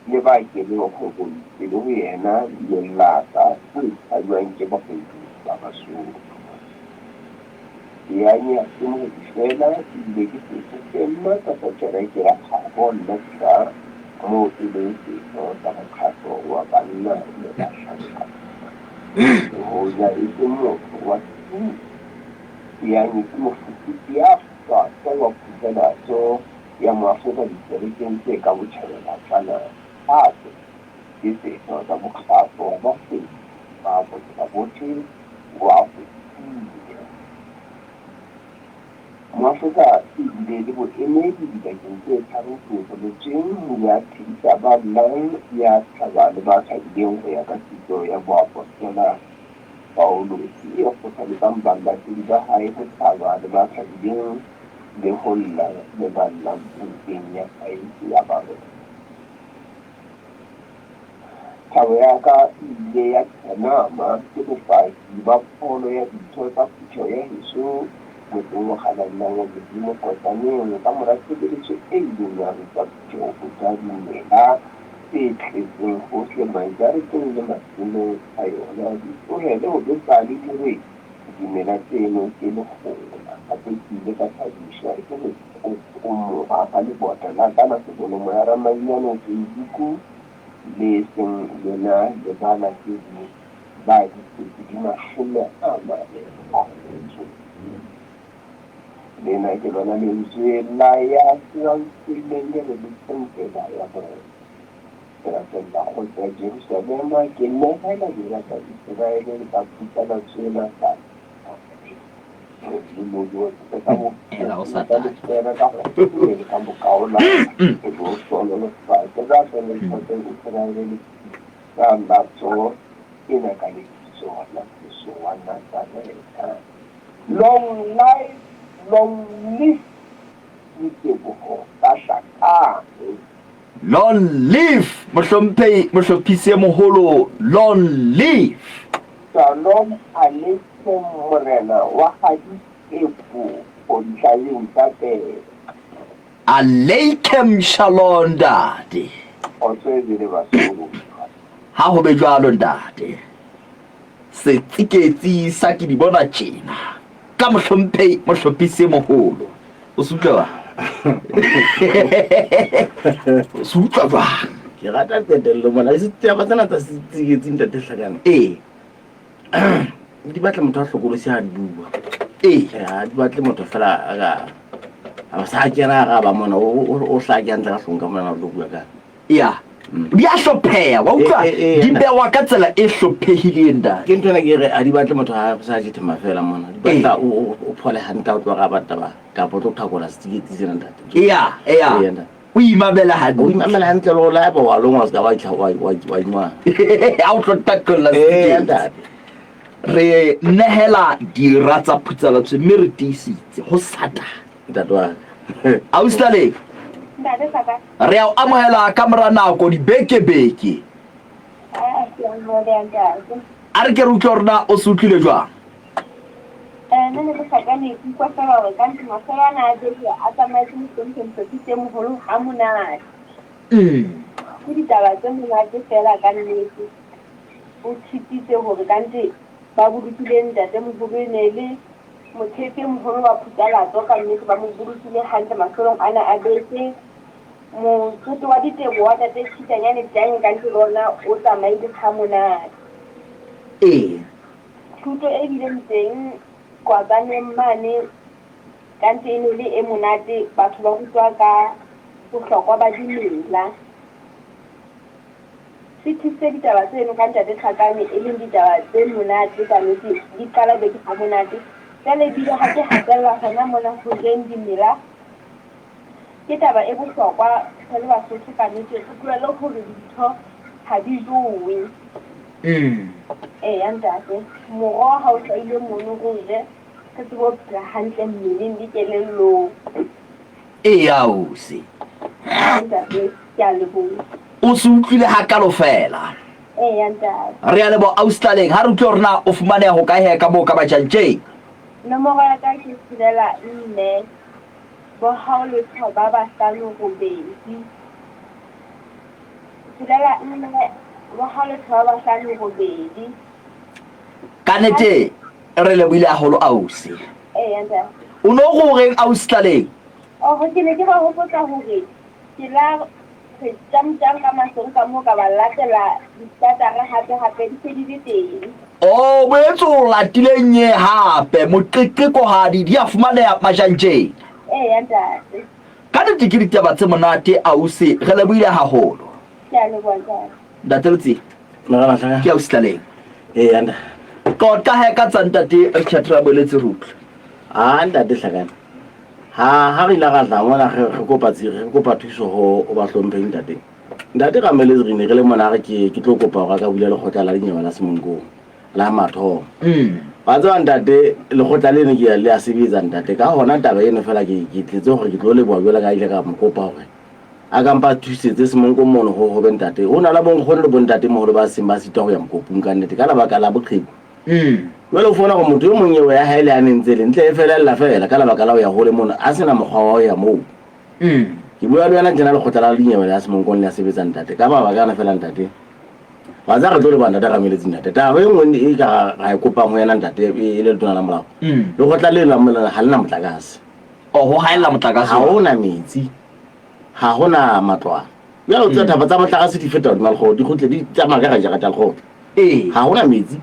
le ba keleng kgokotse le go yena lelata o itshwadiwang ke bagodi ba basolo Tiane a tsenogedi fela ebile ke setso se matsatsa kereke ya gago nna ka mo e leng setso sa mokgatlho wa banna le batlhankana go ja e se motho wa Tiane ke mofututi ya hlwahlwa wa phuthelatso ya moaforika dikerekeng tse ka botjhabela fana gape ke setso sa mokgatlho wa bafedi ba botlhe wa go Moaforika ebile le boemedi dibakeng tse tharo tlotloletsweng ya thedisa ba nang ya tlhaba le ba tlhabileng go ya ka setso ya boapostola Paulo e kgothaletsang balatedi ba gae go tlhaba le ba tlhabileng le go lla le ba nnang mpeng ya saense ya barona. Thabo ya ka ile ya tlhanama ke bopaki ba pholo ya ditho tsa phuthego ya heso motseng o galanang wa modimo kotaneng ka mora tshebeletso e ileng ya ruta phuthego go tswa dimela tse tletseng gotlhe maijareteng le masimong a yona ditlogele go betsa le dire dimela tseno ke le gola gape ke ile ka thabiswa ke moa ka lebota la kana sebolomo ya ramaiano Facebook le seng lena le bana ke di ba di mashome a mane a lena ke lona lentswe la ya tswileng le letsentela ya bona la go tswa Jerusalema ke nne fela dira tsa Israele le ka phuthelatso ena ka long life, long live Long live mohlophisi e moholo, long live. Shalom alaikum morena wa hadisepo o ditlhaleng tsa pele. Alaikum shalom ntate. O tswele basolo. Ha ho be jwalo ntate. Setsiketsi sa ke di bona tjena. Ka mohlophisi e moholo. O se utlwa ba? O se utlwa ba? Ke rata tetello mona se tsaba tsena tsa setsiketsi ntate hlakana. Di batla motho a hlokolosi ha di bua. Ha di batle motho fela a sa kena ga ba mona o hlaka ntla ka hlonka mona lo bua ka. Di a hlopheha wa utlwa di bewa ka tsela e hlopehileng ntate. Ke ntwana ke re a di batle motho a sa jithema fela mona. Di batla o phole hanta o tloga ba taba ka potlo thakola setsiketsi sena ntate. o imamela o hantle imamela hantle le go laeba wa longwa se ka wa inwa a o tlo takolla ntate re nehela dira tsa phutsalatso mme re tiisitse go sata ntate wa austaleng re a o amohela ka mora nako dibeke-beke a re ke re utlwa rona o se utlwile jwang nne le sakane ke kwa fela gore ka ntse mafelo a na a beke a tsamaetse mosentsentse mogolo ga monate ke ditaba tse monate fela ka nnete o tshititse gore ka ntse ba bolokile ntate mogolo e ne le motshepe mogolo wa phutsalatso ka nnete ba mo bolokile gantle mafelong a na a beke motsoto wa ditebo wa tate tshitanyane jang ka ntse le ona o tsamaile ga monate thuto e bileng teng kwabaneng mane ka ntse e ne le e monate batho ba rutwa ka bohlokwa ba dimela se thusitse ditaba tseno ka ntate Tlhakane e leng ditaba tse monate ka nnete di qala beke ga monate jale ebile ga ke hatella gona mona go jeng dimela ke taba e bohlokwa re le Basotho ka nnete re tlohele gore dintho ga di jowe ya ntate moroho ga o tlwaile mono go ile ka tsebo phela hantle mmeleng le kelellong ausi ntate ke a leboha o se utlwile ga kalo fela ya ntate re a lebo austaleng ga re utlwe rona o fumaneya go kae ka moo ka batšantšeng nomoro ya ka ke tshelela 4 bohao le ba bahlano robedi tshelela 4 bohao le ba bahlano robedi ka nete re leboile haholo ausi ya ntate o no go reng austaleng go ke ne ke ba hopotsa gore ke la jam ka masong ka moo ka ba latela distatara gape di sedile teng o boetse o latileng ye gape moqeqekohadi di a fumaneya mašantšeng ya ntate ka nete ke ditaba tse monate ausi re leboile haholo ke a leboha ntate ntate nagana ke austaleng anda tota he ka tsa ntate Richard ra boletse rutlo ntate Tlhakane ha re la ga tla mona re kopa thuso ho ba hlompheng ntate ka meletse re ne re le mona ke tlo kopa go ka bula le khotla la dinyewa la Semonkong la matho ba tswa ntate le khotla le ne ke le a sebetsa ntate ka hona taba eno fela ke tletse gore ke tlo le boa ka ile ka mokopa gore a ka mpa thusetse Semonkong mono ho be ntate o na la bong gore le bon ntate mo gore ba simba sita go ya mokopung ka nnete ka la baka la boqheku wele o fona go motho yo mongwe wa ya haele a nentse le ntle e fela ka la baka la o ya hole mono a sena mokgwa wa ya moo ke bua le wena tjena le khotla la dinyewa la Semonkong le a sebetsa ntate ka ba kana fela ntate wa za re tlo le bana ta ka meletse ntate ta ba engwe e ka ga e kopa mo yana ntate e le tona la molao le khotla le la molao ha lena motlakase ho haela motlakase ha ona metsi ha hona matlwana ya o tsa thaba tsa motlakase di feta di malgo di khotle di tsamaya ka ga ta go ha hona metsi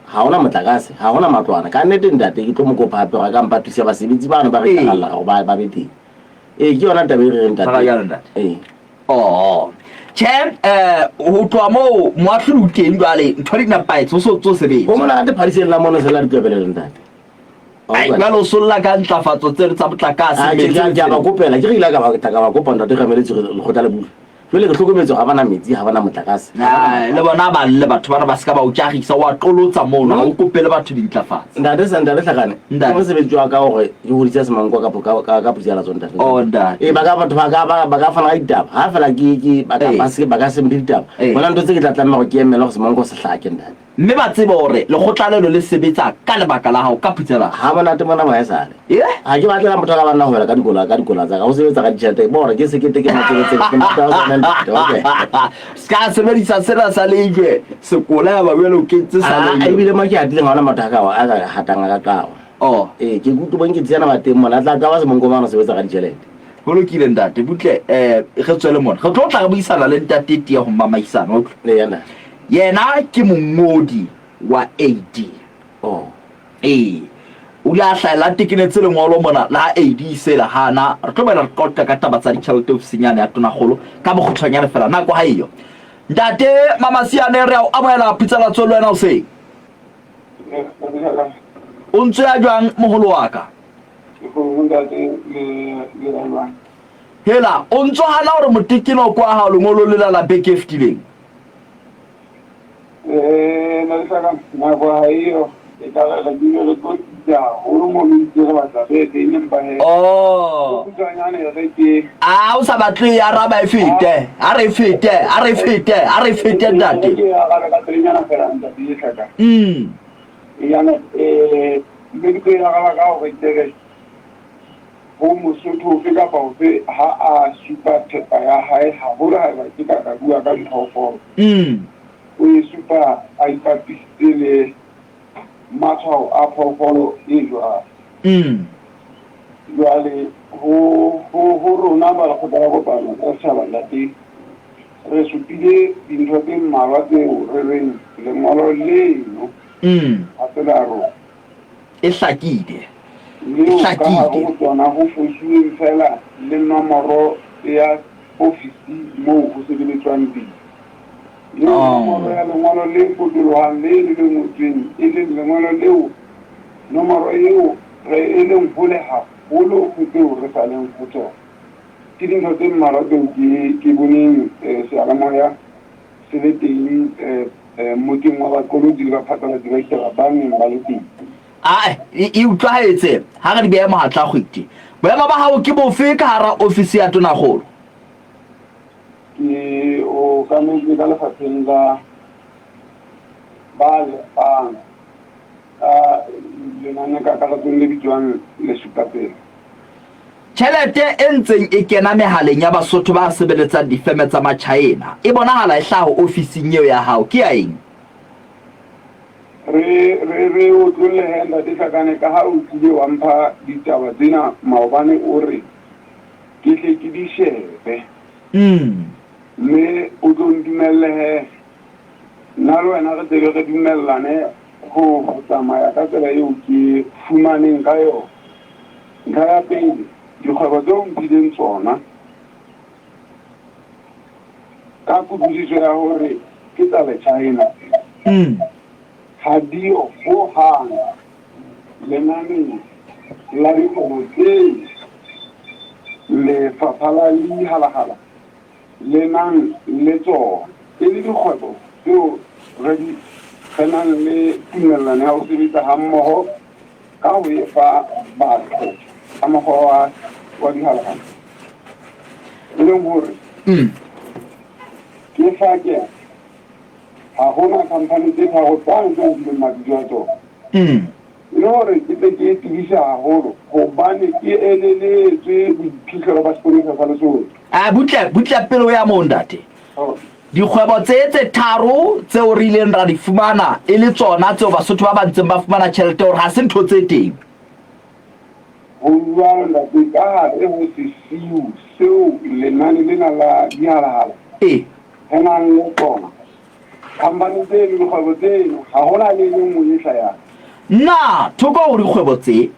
ha hona motlakase ha hona matlwana ka nnete ntate ke tlo mo kopa hape ga ka mpa thusa basebetsi bana ba re tlala go ba bete ke yona tabe re ntate ho tloa moo moahlodi o teng jwale ntho di napaetse o se o tso sebetsa o monate phadiseng la mono se la ditebelele ntate jwale o solola ka ntlafatso tse tsa motlakase ke a ba kopela ke re ile ka ba kopa ntate ga meletse le khotla le bula jwale ke tlhokometse ga bana metsi ga bana motlakase le bona ba le batho bana ba se ka ba o tjagisa wa tlolotsa mono ga o kopele batho dintlafatse ntate Tlhakane ke mosebetsi wa ka gore ke hodisa Semonkong ka pusiala tsona ntate ba ka batho ba ka fana ka ditaba ha fela ke ba ka sempe ditaba bona ntho tse ke tla tlameya go ke emela go Semonkong se hlake ntate mme ba tseba gore lekgotla leno le sebetsa ka lebaka la gago ka phutsela ha monate mona maesale ga ke batlela motho ka banna go hela ka dikola tsa ka go sebetsa ka ditšhelete bore ke sekete ke matsebetseng ska sebedisa sena sa lejwe sekola ya babele o kentse sa lejwe ebile mo ke atileng ga ona motho a ka hatang ka kawa ke kutu bong ke tsena ba teng mona tla ka ba Semonkong ba no sebetsa ka ditšhelete go lokile ntate butle re tswele mona re tlo tla re buisana le ntate tia go mamaisana yena ke mongodi wa AD o la hlaela tikinetse lengolo mona la AD sela hana re tlo bela re qoqa ka taba tsa ditšhelete ofisinyane ya tona golo ka bogotshwanyane fela nako ha iyo ntate Mamasiane re a amohela phutsalatso le wena o se o ntse ya jwang mogolo wa ka hela o ntso hana hore motekelo kwa ha lengolo le la beke e fetileng na le saka na kwa hiyo itala la dilo le ko ya o mo mi tsere ba tsa be ke ne mba he oh kutsanyana ya ke o sa batle ya raba e fete a re fete date ya ga ka trinyana fela nda di saka yana me ke ya ga ka o ke ho mosotho fe ka pa o fe ha a super thepa ya hae ha hore ha ba ke ka bua ka dithofo o e super a ipapistele matshwao a phofolo e jwa jwale ho rona ba go dira go bana ka sala la ti re supile dintho tse mmalwa tseo re reng lengolo leno a tsela ro e hlakile leo ka go tsona go fusiwe fela le nomoro ya ofisi moo go sebeletswang teng nomoro ya lengolo le potologang le le ngotsweng e le lengolo leo nomoro eo re e leng hole haholo go tseo re sa leng go tsona ke dintho tse mmalwa tseo ke boneng sealemoya se le teng moteng wa bakolodi le baphatlalatsi ba ditaba ba neng ba le teng e utlwaetse ha re di beya mohatla kgwete boemo ba hao ke bofe ka hara ofisi ya tonakgolo ke o ka metse ka lefapheng la ba lefang ka lenane ka karatsong le bitswang lesupapele tjhelete e ntseng e kena mehaleng ya Basotho ba sebeletsang difeme tsa Machina e bonahala e hlaho ofising eo ya hao ke ya eng re o tlolehela disakane ka ha o tlile wa mpha ditaba tsena maobane o re ke tle ke di shebe mme o tlo ndumellehe nna le wena re tsebe re dumellane go tsamaya ka tsela eo ke fumaneng ka yona ntlha ya pele dikgwebo tseo mphileng tsona ka kutlwisiso ya hore ke tsa China ha dio ho hang lenaneng la dikgwebo tse lefapha la Lehala le nang le tsona e le dikgwebo tseo re di nang le tumellano ya ho sebetsa ha mmoho ka ho efa batho ka mokgwa wa Dihala e leng hore ke fake ha hona company tse tharo tsang tse di mabitso a tsona le hore ke tle ke tibisa haholo hobane ke eleletswe boiphihlelo ba sepolesa sa Lesotho butla pelo ya mondate dikgwebo tse tharo tseo re ileng ra di fumana e le tsona tseo Basotho ba ba ntseng ba fumana tjhelete hore ha se ntho tse teng ho jwalo ntate ka hare ho sesiu seo lenane lena la Dihala ho nang le tsona company tse le dikgwebo tseno ha hona le nngwe e hlayang na thoko ho dikgwebo tse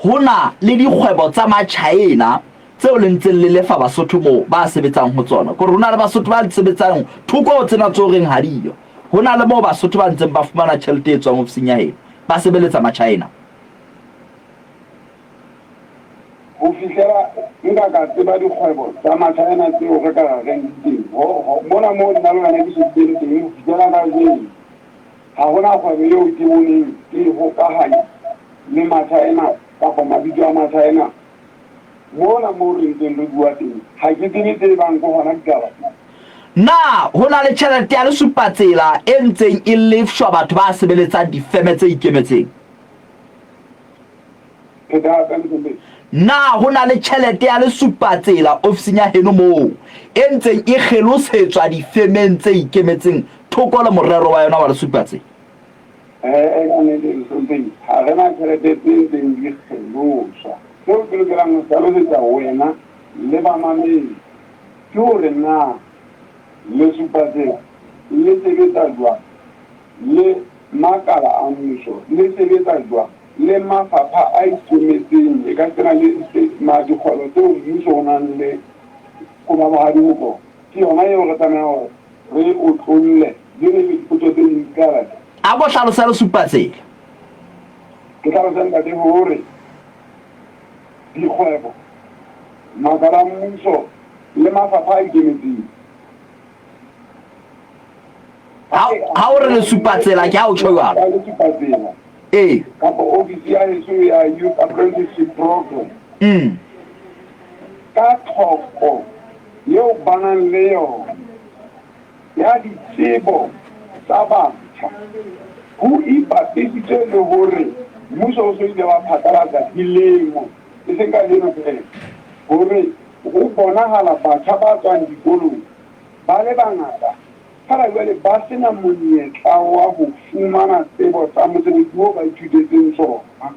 hona le dikgwebo tsa Machina tseo le ntseng le lefa Basotho mo ba sebetsang ho tsona gore hona le Basotho ba sebetsang thoko tsena tso reng ha diyo hona le mo Basotho ba ntseng ba fumana tjhelete e tswang ofising ya heno ba sebeletsa Machina ho fihlela nka ka tseba dikgwebo tsa Machina tseo re ka reng teng bona mo nna le wena ke se teng teng ho fihlela ka jeno ha hona kgwebo eo ke boneng ke hokahanya le Machina kapa mabitso a Machina mona mo re nteng re bua teng ha ke tsebe tse bang ko hona ditaba na hona le tjhelete ya lesupatsela e ntseng e lefshwa batho ba sebeletsang difeme tse ikemetseng na hona le tjhelete ya lesupatsela ofising ya heno moo e ntseng e kgelosetswa difemeng tse ikemetseng thoko le morero wa yona wa lesupatsela ha re na tjhelete tse ntseng di kgeloswa seo ke lokelang ho hlalosetsa wena le bamamedi ke hore na lesupatsela le sebetsa jwang le makala a mmuso le sebetsa jwang le mafapha a ikemetseng e ka tsena le dikgwebo tseo mmuso o nang le kgolwabogadi ho tsona ke yona eo re tsamaya hore re o tlolle di le dipotso tse dintsi ka rata a go hlalosa lesupatsela ke tlhalosang ntate hore dikgwebo makala mmuso le mafapha a ikemetseng. Ha o re le supatsela ke ha o tjho jwalo. Le supatsela. Kapa ofisi ya heso ya youth apprenticeship program. Ka tlhoko yeo ba nang le yona ya ditsebo tsa batjha ho ipapisitswe le hore mmuso o se ile wa phatlalatsa dilemo e seng ka leno fela hore ho bonahala batjha ba tswang dikolong ba le bangata fara jwale ba sena monyetla wa ho fumana tsebo tsa mosebetsi o ba ithutetseng sona.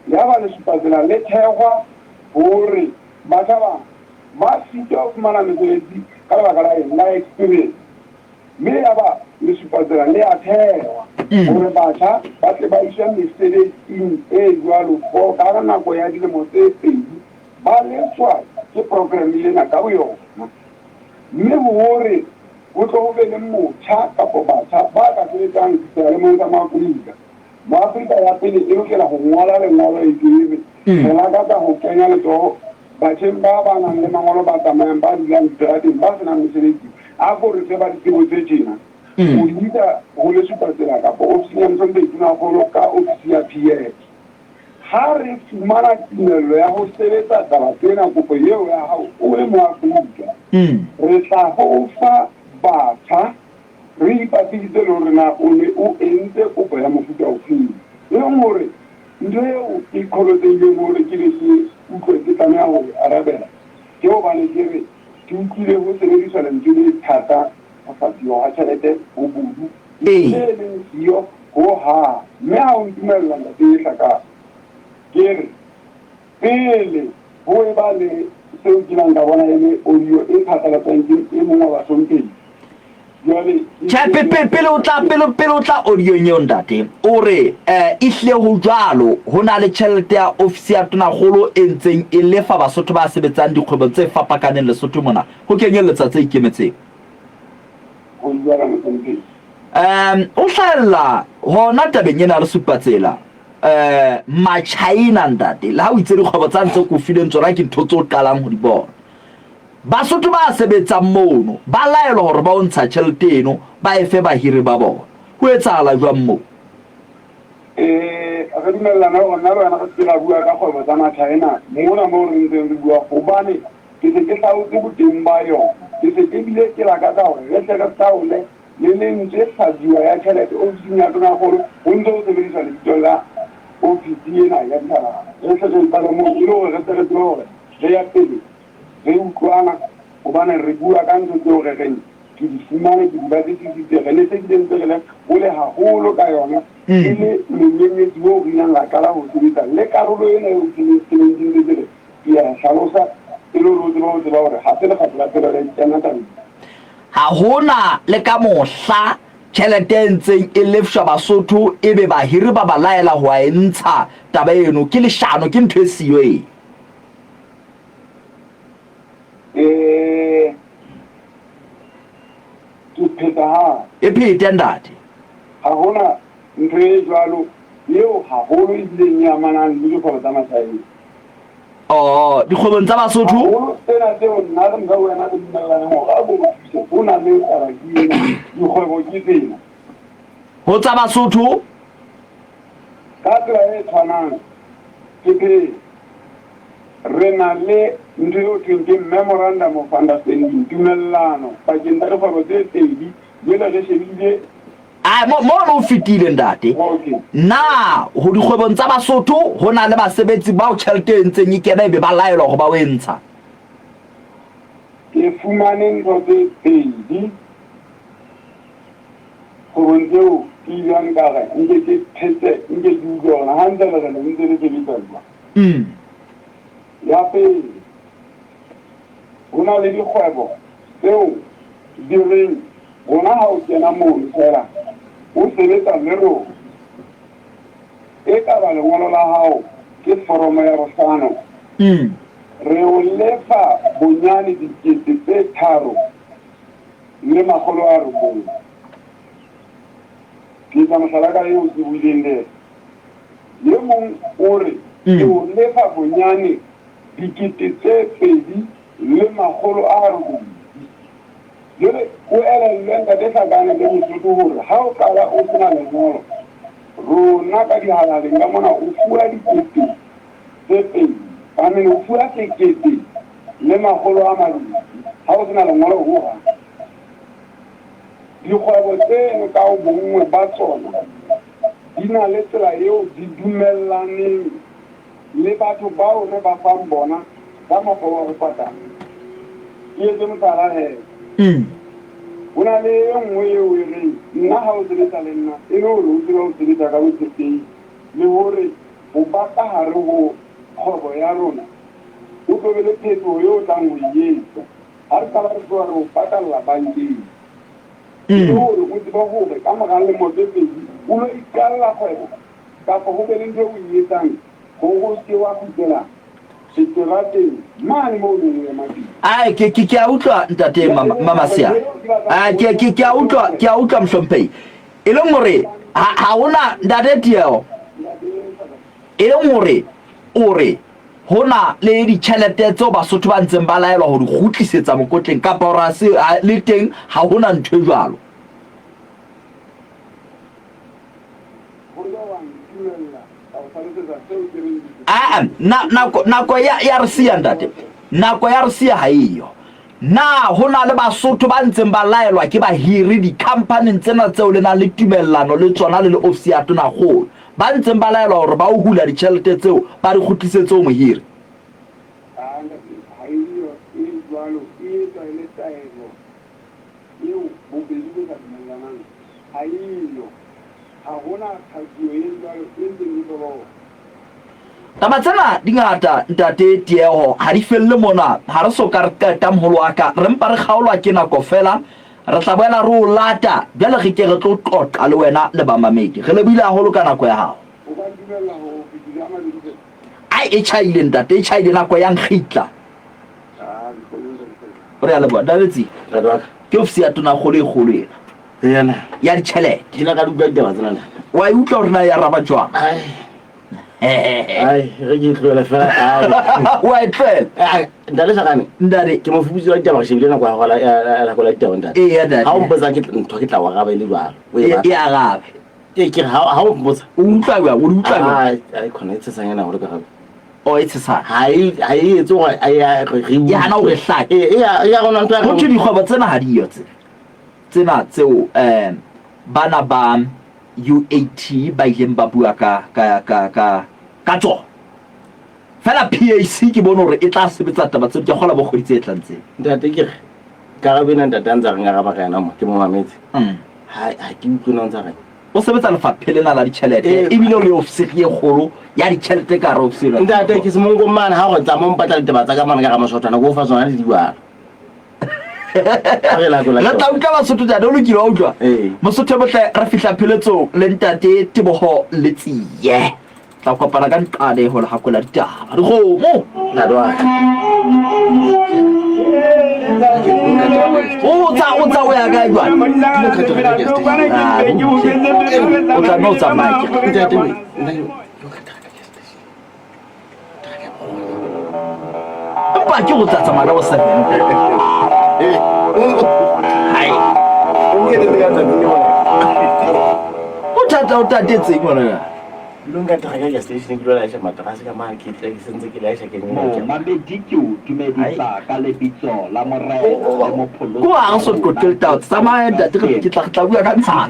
Ya ba le supatsela le thehwa hore batjha ba sitwa ho fumana mesebetsi ka lebaka la experience. Mme ya ba le supatsela le a thehwa hore batjha ba tle ba iswe mesebetsing e jwalo for ka nako ya dilemo tse 2 ba letswa ke program lena ka boyona. Mme hore ho tlo ho be le motjha kapo batjha ba ka sebetsang dilemong tsa Maafrika. Maafrika ya pele e lokela ho ngola lengolo e tsebe fela ka ho kenya letsoho batjheng ba ba nang le mangolo ba tsamayang ba dulang diterateng ba senang mesebetsi a gore se ba ditsebo tse tjena o dita ho le supatsela kapo ofisi ya Mthombo Itunakgolo ka ofisi ya PS. Ha re fumana tumello ya ho sebetsa taba tsena kopo eo ya hao o le Moafrika re tla ho fa batjha re ipapisitse le hore na o ne o entse kopo ya mofuta ofeng e leng hore ntho eo e kgolotsehileng hore ke le ke utlwe ke tlameha ho arabela ke hobane ke re ke utlwile ho sebediswa lentswe le thata ho sa tseo ha tjhelete ho bodu e leng siyo ho ha mme ha o ntumella ntate e hlaka ke re pele ho e ba le seo ke nang ka bona e le audio e phatlalatsang ke e mongwe wa Bahlompheng. Pele o tla audio eo ntate o re ihle ho jwalo ho na le tjhelete ya ofisi ya Tonakgolo e ntseng e lefa Basotho ba sebetsang dikgwebo tse fapakaneng Lesotho mona ho kenyeletsa tse ikemetseng. Ho jwala Mohlompheng o hlahella hona tabeng ena le supatsela ma-China ntate le ha o itse dikgwebo tsa ntse ko fileng tsona ke ntho tse o qalang ho di bona. Basotho ba sebetsang mono ba laelwa hore ba o ntsha tjhelete eno ba efe bahiri ba bona ho etsahala jwang moo? Re dumellana hore nna le wena re tsela bua ka kgwebo tsa ma-China mona moo re ntseng re bua hobane ke se ke hlaotse boteng ba yona ke se ke bile ke lakatsa hore re tle re hlaole le lentswe hlajiwa ya tjhelete ofising ya Tonakgolo ho ntse ho sebediswa lebitso la ofisi ena ya Tlhalano re tle re ipale moo e le hore re tle re tsebe hore re ya pele re utlwana hobane re bua ka ntho tseo re reng ke di fumane ke di batlisisitse re leseditse re le hole haholo ka yona e le menyenyetsi o re yang la qala ho sebetsa le karolo ena eo ke sebedisitseng tsele ke ya hlalosa e le ho tseba hore ha se le kgatla pele re tsena tabeng ha hona le ka mohla tjhelete e ntseng e lefshwa Basotho ebe bahiri ba ba laela ho a ntsha taba eno ke leshano ke ntho e siyo ke pheta ha e phete ntate ha hona ntho e jwalo eo haholo e bileng ya amanang le dikgwebo tsa ma-China. Dikgwebong tsa Basotho haholo tsena tseo nna re mka wena le dumellaneng hore a bo ho na le tarakina dikgwebo ke tsena ho tsa Basotho ka tsela e tshwanang ke re na le ntho eo thweng memorandum of understanding tumellano pakeng tsa dikgwebo tse pedi jwale re shebile mo o fetile ntate na ho dikgwebong tsa Basotho ho na le basebetsi bao tjhelete e ntseng e kena ebe ba laelwa hore ba o entsha ke fumane ntho tse pedi kgwebong tseo ke ilang kare nke ke phetse nke ke utlwe hona ha ntse le rena ntse le sebetsa ya pele ho na le dikgwebo tseo di reng rona ha o kena moo fela o sebetsa le rona e ka ba lengolo la hao ke foromo ya bohlano re o lefa bonyane 3,900 ke tla mohlala ka eo ke buileng le ye mong o re ke o lefa bonyane 2,200 jole o elelleng ka tlhakane le mosotho gore ga o kala o sena lengolo rona ka dihalaleng ka mona o fuwa 2,000 baneng o fuwa 1,200 ga o sena lengolo goga dikgwebo tseno ka o bongwe ba tsona di na le tsela eo di dumellaneng le batho bao re ba fang bona ka mokgwa wa go patala ke etse motlhala hela ho na le e nngwe eo e reng nna ha o sebetsa le nna e le hore o tseba ho sebetsa ka botshepehi le hore ho ba ka hare ho kgwebo ya rona o tlo be le phetoho eo o tlang ho e etsa ha re qala re tloha re ho patalla bankeng le hore o tseba hore ka mora lemo tse pedi o lo iqalla kgwebo kapa ho be le ntho eo o e etsang go se wa kgutlela seterateng mane moo o leng o ema teng. Ai ke a utlwa ntate mama Sia. Ke a utlwa Mhlomphehi. E leng hore ha ona ntate Tieo. E leng hore ore hona le ditjhelete tseo Basotho ba ntseng ba laelwa ho di kgutlisetsa mokotleng kapa hore se le teng ha hona ntho e jwalo. Nako ya re siya ntate. Nako ya re siya ha iyo. Na hona le Basotho ba ntseng ba laelwa ke bahiri di-company tsena tseo le na le tumellano le tsona le ofisi ya tona kgolo. Ba ntseng ba laelwa hore ba o hula ditjhelete tseo ba di kgutlisetse o mohiri. Taba tsena di ngata ntate Tieho ha di felle mona ha re so ka re qeta moholo wa ka re mpa re kgaolwa ke nako fela re tla boela re o lata bjale re ke re tlo qoqa le wena le bamamedi re lebile haholo ka nako ya hao ai e chaile ntate e chaile nako ya nkgitla re ya leboa daletsi ke ofisi ya tona kgolo e kgolo ena ya ditjhelete ke la ka dubua ditaba tsena wa e utlwa hore na ya raba jwang ai re ke tloela fela wa e tloela ndale sakane ndare ke mo fuputsi la ditaba shebile nako ya go la go la ditaba ndate e ya date ha o mpotsa ke ntho ke tla wa gaba ile jwalo e arabe ke ha o mpotsa o utlwa ai connect sa ngena hore ka gabe o it's sa hai etse go ya hana o re hlaka ya gona ntwa go tshedi kgwebo tsena ha di yotse tsena tseo bana ba UAT ba ileng ba bua ka tsona fela PAC ke bona hore e tla sebetsa taba tseo ke kgola bo kgoditse e tlantseng ntate ke ka ga bena ntate ntse re nga ba ka yana mo ke mo mametse ha ke utlwana ntse re o sebetsa lefapheng lena la ditjhelete ebile o le ofisiri e kgolo ya ditjhelete ka re ofisiri ntate ke se mo go mana ha go tsa mo mpatla ditaba tsa ka mana ka ga masotwana go fa tsona le dibuana re tla utlwa Basotho tjena o lokile wa utlwa Mosotho botle re fihla pheletsong le ntate Teboho le Tsiye tla kopana ka nqale ho le hakola ditaba re gomo o tsa o ya ka jwana o tla no tsa mike ba ke go tsa mara o sa hai o tatetseng ngwana lunga tega ya station ke lo la isha matrasi ka market ke sentse ke la isha ke nne mamedi ke o dumedisa ka lebitso la morero le mopholo go a so go tilta sama da ke tla bua ka ntsha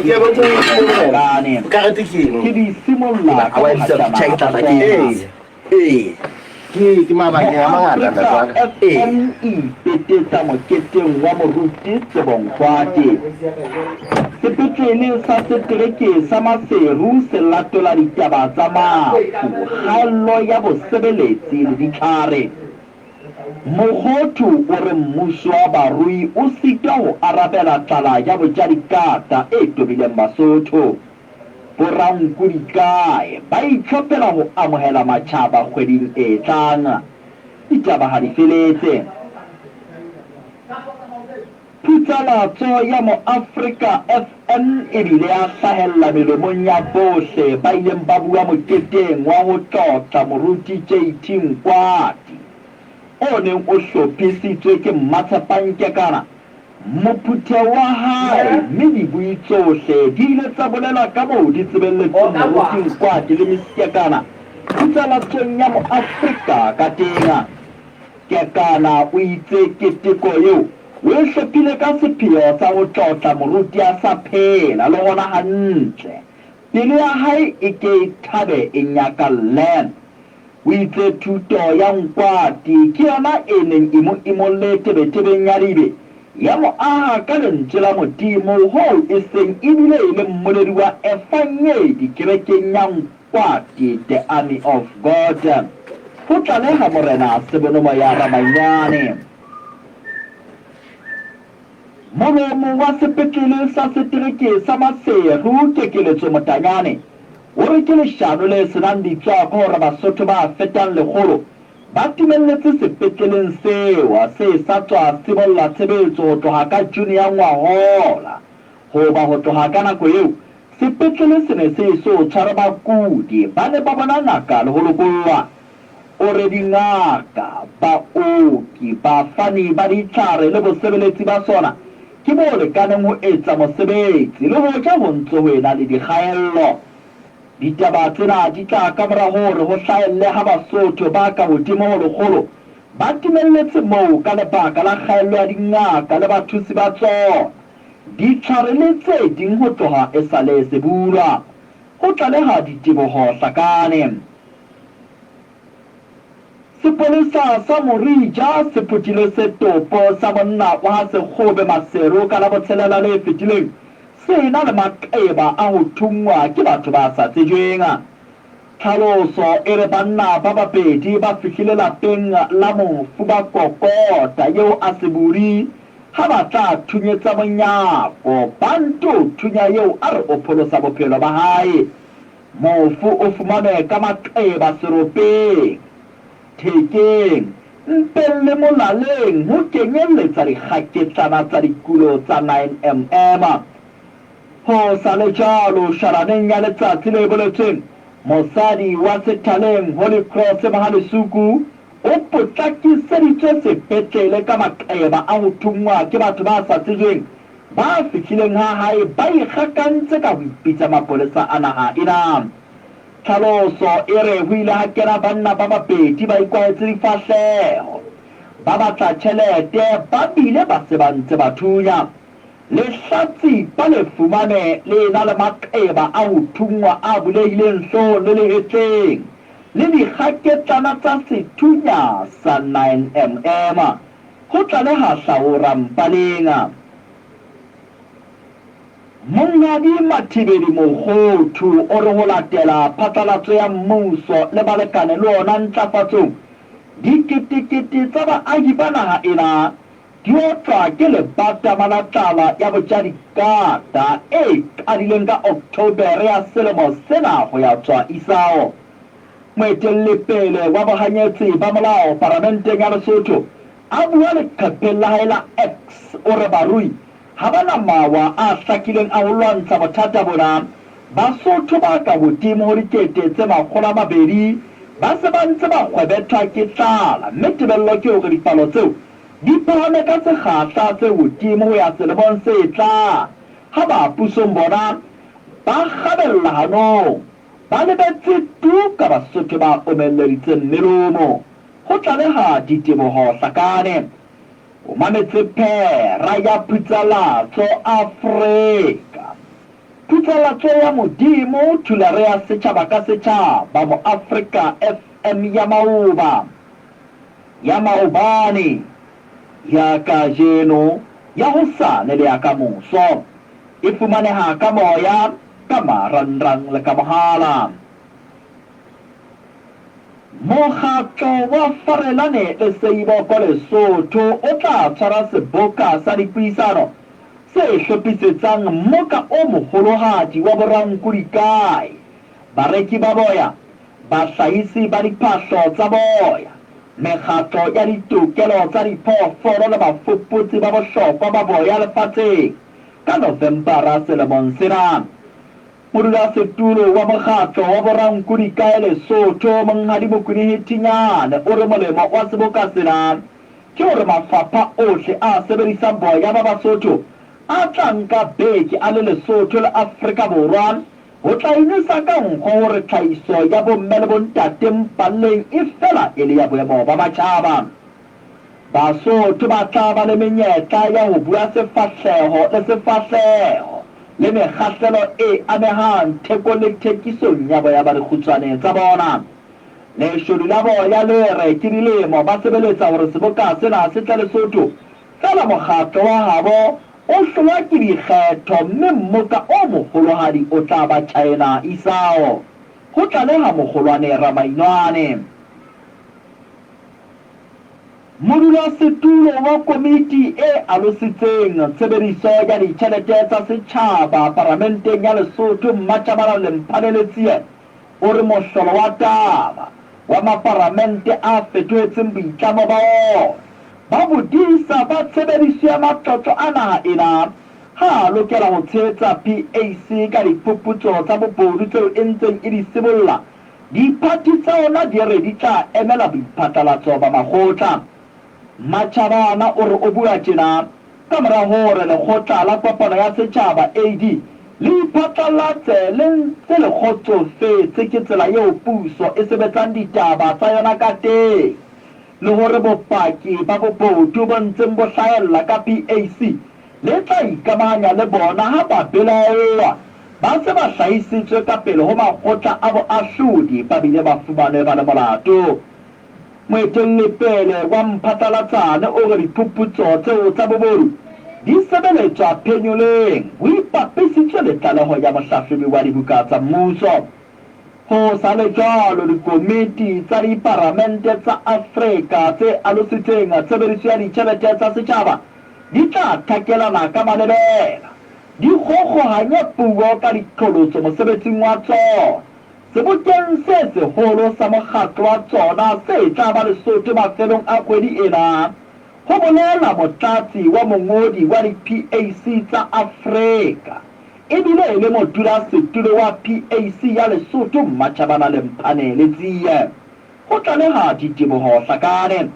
ke go tsone ka re tikino ke di simolla a wa itse check ta ke ke mabaka a mangata ntate peteta moketeng wa moruti Sebongwate sepetlele sa setereke sa Maseru se latola ditaba tsa mafu kgallo ya bosebeletsi le ditlhare Mogotu o re mmuso wa barui o sita ho arabela tlala ya bojadikata e tobileng Basotho boranko dikae ba itlhophela ho amohela matjhaba kgweding e tlang ditaba ha di feletse Putsalatso ya mo Africa FM e bile a hlahella melomong ya bohle ba ileng ba bua moketeng wa ho tlotla moruti JT Nkwati o neng o hlophisitswe ke Mmatshephankekana. Mophuthe wa hae mme dibui tsohle di ile tsa bolela ka moo di tsebelletseng moruti Nkwati le Msekana putsalatsong ya mo Africa ka tenga. Kekana o itse keteko eo o e hlophile ka sepheo sa ho tlotla moruti a sa phela le gona hantle pelo ya hae e ke e thabe e nyakalle. O itse thuto ya Nkwati ke yona e neng e mo imolle tebetebeng ya dibe ya mo aha ka lentswe la modimo hoo e seng ebile e le mmoledi wa efanyedi kerekeng ya Nkwati the Army of God. Ho tlaleha morena Sebonomo ya Ramanyane. Molomo wa sepetlele sa setereke sa Maseru Kekeletso Motanyane o re ke leshano le senang ditswako hore Basotho ba fetang lekgolo ba timelletse sepetleleng seo se sa tswa sibolla tshebetso ho tloha ka June ya ngwahola. Hoba ho tloha ka nako eo sepetlele se ne se so tshwara bakudi ba ne ba bona ngaka le ho lokollwa. O re dingaka baoki bafani ba ditlhare le bosebeletsi ba sona ke bo lekaneng ho etsa mosebetsi le hoja ho ntse ho ena le dikgaello. Ditaba tsena di tla ka mora hore ho hlahelle ha Basotho ba ka hodimo ho lekgolo ba timelletse moo ka lebaka la kgaello ya dingaka le bathusi ba tsona. Ditlhare le tse ding ho tloha e sale se bulwa ho tlaleha diteboho Hlakane. Sepolesa sa Morija se phutile setopo sa monna wa Sekgobe Maseru ka la botshelela le fetileng se na le maqeba a ho thungwa ke batho ba sa tsejweng. Tlhaloso e re banna ba babedi ba fihlile lapeng la mofu ba kokota eo a se buri ha ba tla thunyetsa monyako ba nto thunya eo a re o pholosa bophelo ba hae. Mofu o fumane ka maqeba seropeng thekeng mpeng le molaleng ho kenyelletsa dikgaketsana tsa dikulo tsa 9mm. Ho sa le jalo sharaneng ya letsatsi le boletsweng mosadi wa Sethaleng Holy Cross Mahalesuku o potlakiseditswe sepetlele ka maqeba a ho thungwa ke batho ba sa tsejweng ba fihlileng ha hae ba ikgakantse ka ho ipitsa mapolesa a naha ena. Tlhaloso e re ho ile ha kena banna ba babedi ba ikwahetse difahleho ba batla tjhelete ba bile ba se ba ntse ba thunya. Lehlatsipa le fumane le na le maqeba a ho thungwa a bulehileng hlooho le lehetseng le dikgaketsana tsa sethunya sa 9mm ho tlaleha Hlaora Mpalenga. Mongadi Mathibedi Mokgothu o re ho latela phatlalatso ya mmuso le balekane le ona ntlafatsong diketekete tsa baahi ba naha ena di otlwa ke lebatama la tlala ya botjadikata e qadileng ka October ya selemo sena ho ya tswa isao. Moetellepele wa bohanyetsi ba molao Parlamenteng ya Lesotho a bua leqepheng la hae la X o re barui ha bana mawa a hlakileng a ho lwantsha bothata bona. Basotho ba ka hodimo ho dikete tse 200 ba se ba ntse ba kgwebethwa ke tlala mme tebello ke hore dipalo tseo di phahame ka sekgahla tse hodimo ho ya selemong se tlang ha ba pusong bona ba kgabella hanong ba lebetse tuka Basotho ba omelleditseng melomo. Ho tlaleha diteboho Hlakane. O mametse phera ya Putsalatso Afrika. Putsalatso ya modimo thulare ya setjhaba ka setjhaba mo Africa FM ya Maoba ya Maobane ya kajeno ya hosane le ya kamoso e fumaneha ka moya ka marangrang le ka mohala. Mokgatlo wa Farelane le Seiboko Lesotho o tla tshwara seboka sa dipuisano se hlophisetsang mmoka o moholohadi wa borankodi kae bareki ba boya bahlahisi ba diphahlo tsa boya mekgatlo ya ditokelo tsa diphoofolo le bafuputsi ba bohlokwa ba boya lefatsheng ka Novembara selemong sena. Modulasetulo wa mokgatlo wa borankodi ka Lesotho Monghadi Mokwenehetinyane o re molemo wa seboka sena ke hore mafapha ohle a sebedisang boya ba Basotho a tla nka beke a le Lesotho le Afrika Borwa ho tla inisa ka nkgo hore tlhahiso ya bomme le bontate mpalleng e fela e le ya boemo ba matjhaba. Basotho ba tla ba le menyetla ya ho bua sefahleho le mekgahlelo e amehang theko le thekisong ya boya ba dikgutshwane tsa bona. Leshodu la boya le re ke dilemo ba sebeletsa hore seboka sena se tla Lesotho fela mokgatlo wa habo o hlwa ke dikgetho mme mmoka o moholohadi o tla ba China Isao ho tlaleha mogolwane Ramainwane. Modulasetulo wa komiti e alositseng tshebediso ya ditjhelete tsa setjhaba Parlamenteng ya Lesotho Mmatjhabana Lemphaleletsie o re mohlolo wa taba wa maparlamente a fetohetseng boitlamo ba ona ba bodisa ba tshebediso ya matlotlo a naha ena ha a lokela ho tshehetsa PAC ka diphuputso tsa bobodu tseo e ntseng e di sibolla. Diphathi tsa ona di re di tla emela boiphatlalatso ba makgotla. Mmatjhabana o re o bua tjena ka mora hore lekgotla la kopano ya setjhaba AD le iphatlalatse le ntse le kgotsofetse ke tsela eo puso e sebetsang ditaba tsa yona ka teng le hore bopaki ba bobodu bo ntseng bo hlahella ka PAC le tla ikamahanya le bona ha ba belaellwa ba se ba hlahisitswe ka pele ho makgotla a boahlodi ba bile ba fumanwe ba le molato. Moetellepele wa mphatlalatsane o re diphuputso tseo tsa bobodu di sebeletswa phenyoleng ho ipapisitswe le tlaleho ya mohlahlobi wa dibuka tsa mmuso. Ho sa le jwalo dikomiti tsa diparlamente tsa Afrika tse alositseng tshebediso ya ditjhelete tsa setjhaba di tla thakelana ka malebela di kgokgohanye puo ka diqholotso mosebetsing wa tsona. Sebokeng se seholo sa mokgatlo wa tsona se tla ba Lesotho mafelong a kgwedi ena ho bolela motlatsi wa mongodi wa di-PAC tsa Afrika ebile e le modulasetulo wa PAC ya Lesotho Mmatjhabana Lemphaleletsie ho tlaleha diteboho Hlakane.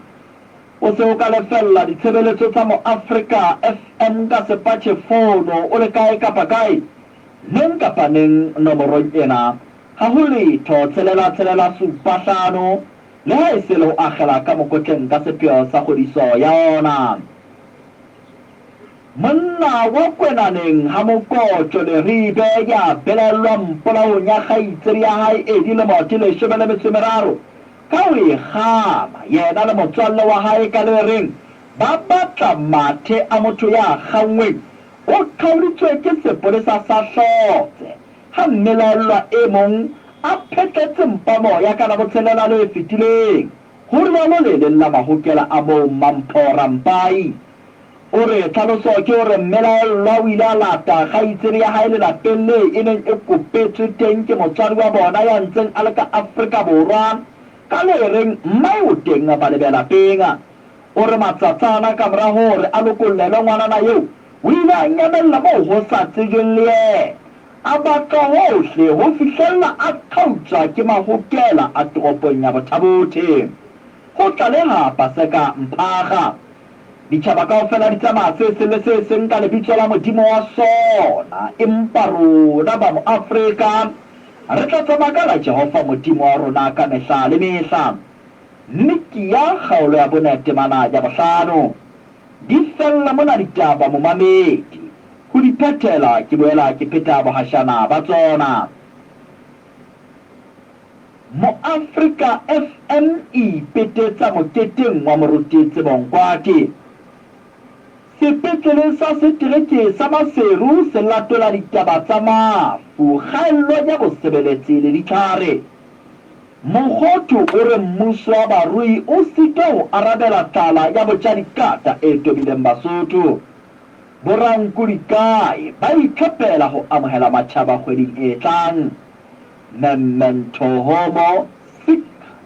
O se o ka lefella ditshebeletso tsa Mo-Afrika FM ka sepatjhe fono o le kae kapa kae neng kapa neng nomorong ena ha ho letho tshelela 7 le ha e se le ho akgela ka mokotleng ka sepheo sa kgodiso ya ona. Monna wa kwenaneng ha mokotlo le ribe ya belellwa mpolaong ya kgaitsedi ya hae e dilemo di 13 ka ho e kgama yena le motswalle wa hae ka le reng ba batla mathe a motho ya kgangweng o qhauditswe ke sepolesa sa Hlotse ha mmelellwa e mong a phetetse mpamo ya ka la botshelela le fetileng ho rialo le leng la mahokela a bo Mampora Mpai. O re tlhaloso ke hore mmelellwa o ile a lata kgaitsedi ya hae le lapeng le e neng e kopetswe teng ke motswadi wa bona ya ntseng a le ka Afrika Borwa ka le reng mmae o teng ba lebela penga. O re matsatsana ka mora hore a lokollelwe ngwanana eo o ile a nyamella moo ho sa tsejweng le yena a batla hohle ho fihlella a qhautsa ke mahokela a toropong ya Bothabothe ho tlaleha Paseka Mphaga. Ditjhaba kaofela di tsamaya se le se seng ka lebitso la Modimo wa sona empa rona ba Mo-Afrika re tla tsamaya Jehova Modimo wa rona ka mehla le mehla. Nniki ya kgaolo ya bonetemana ya bohlano di fella mona ditaba momamedi ho di phethela ke boela ke pheta bohashana ba tsona. Mo-Afrika FM petetsa moketeng wa moruti Tsebong Kwate. Sepetleleng sa setereke sa Maseru se latola ditaba tsa mafu kgaello ya bosebeletsi le ditlhare. Mokgotho o re mmuso wa barui o sita ho arabela tala ya botjadikata e tobileng Basotho. Borankodi ba itlhophela ho amohela matjhaba kgweding e tlang. Memento Homo Sic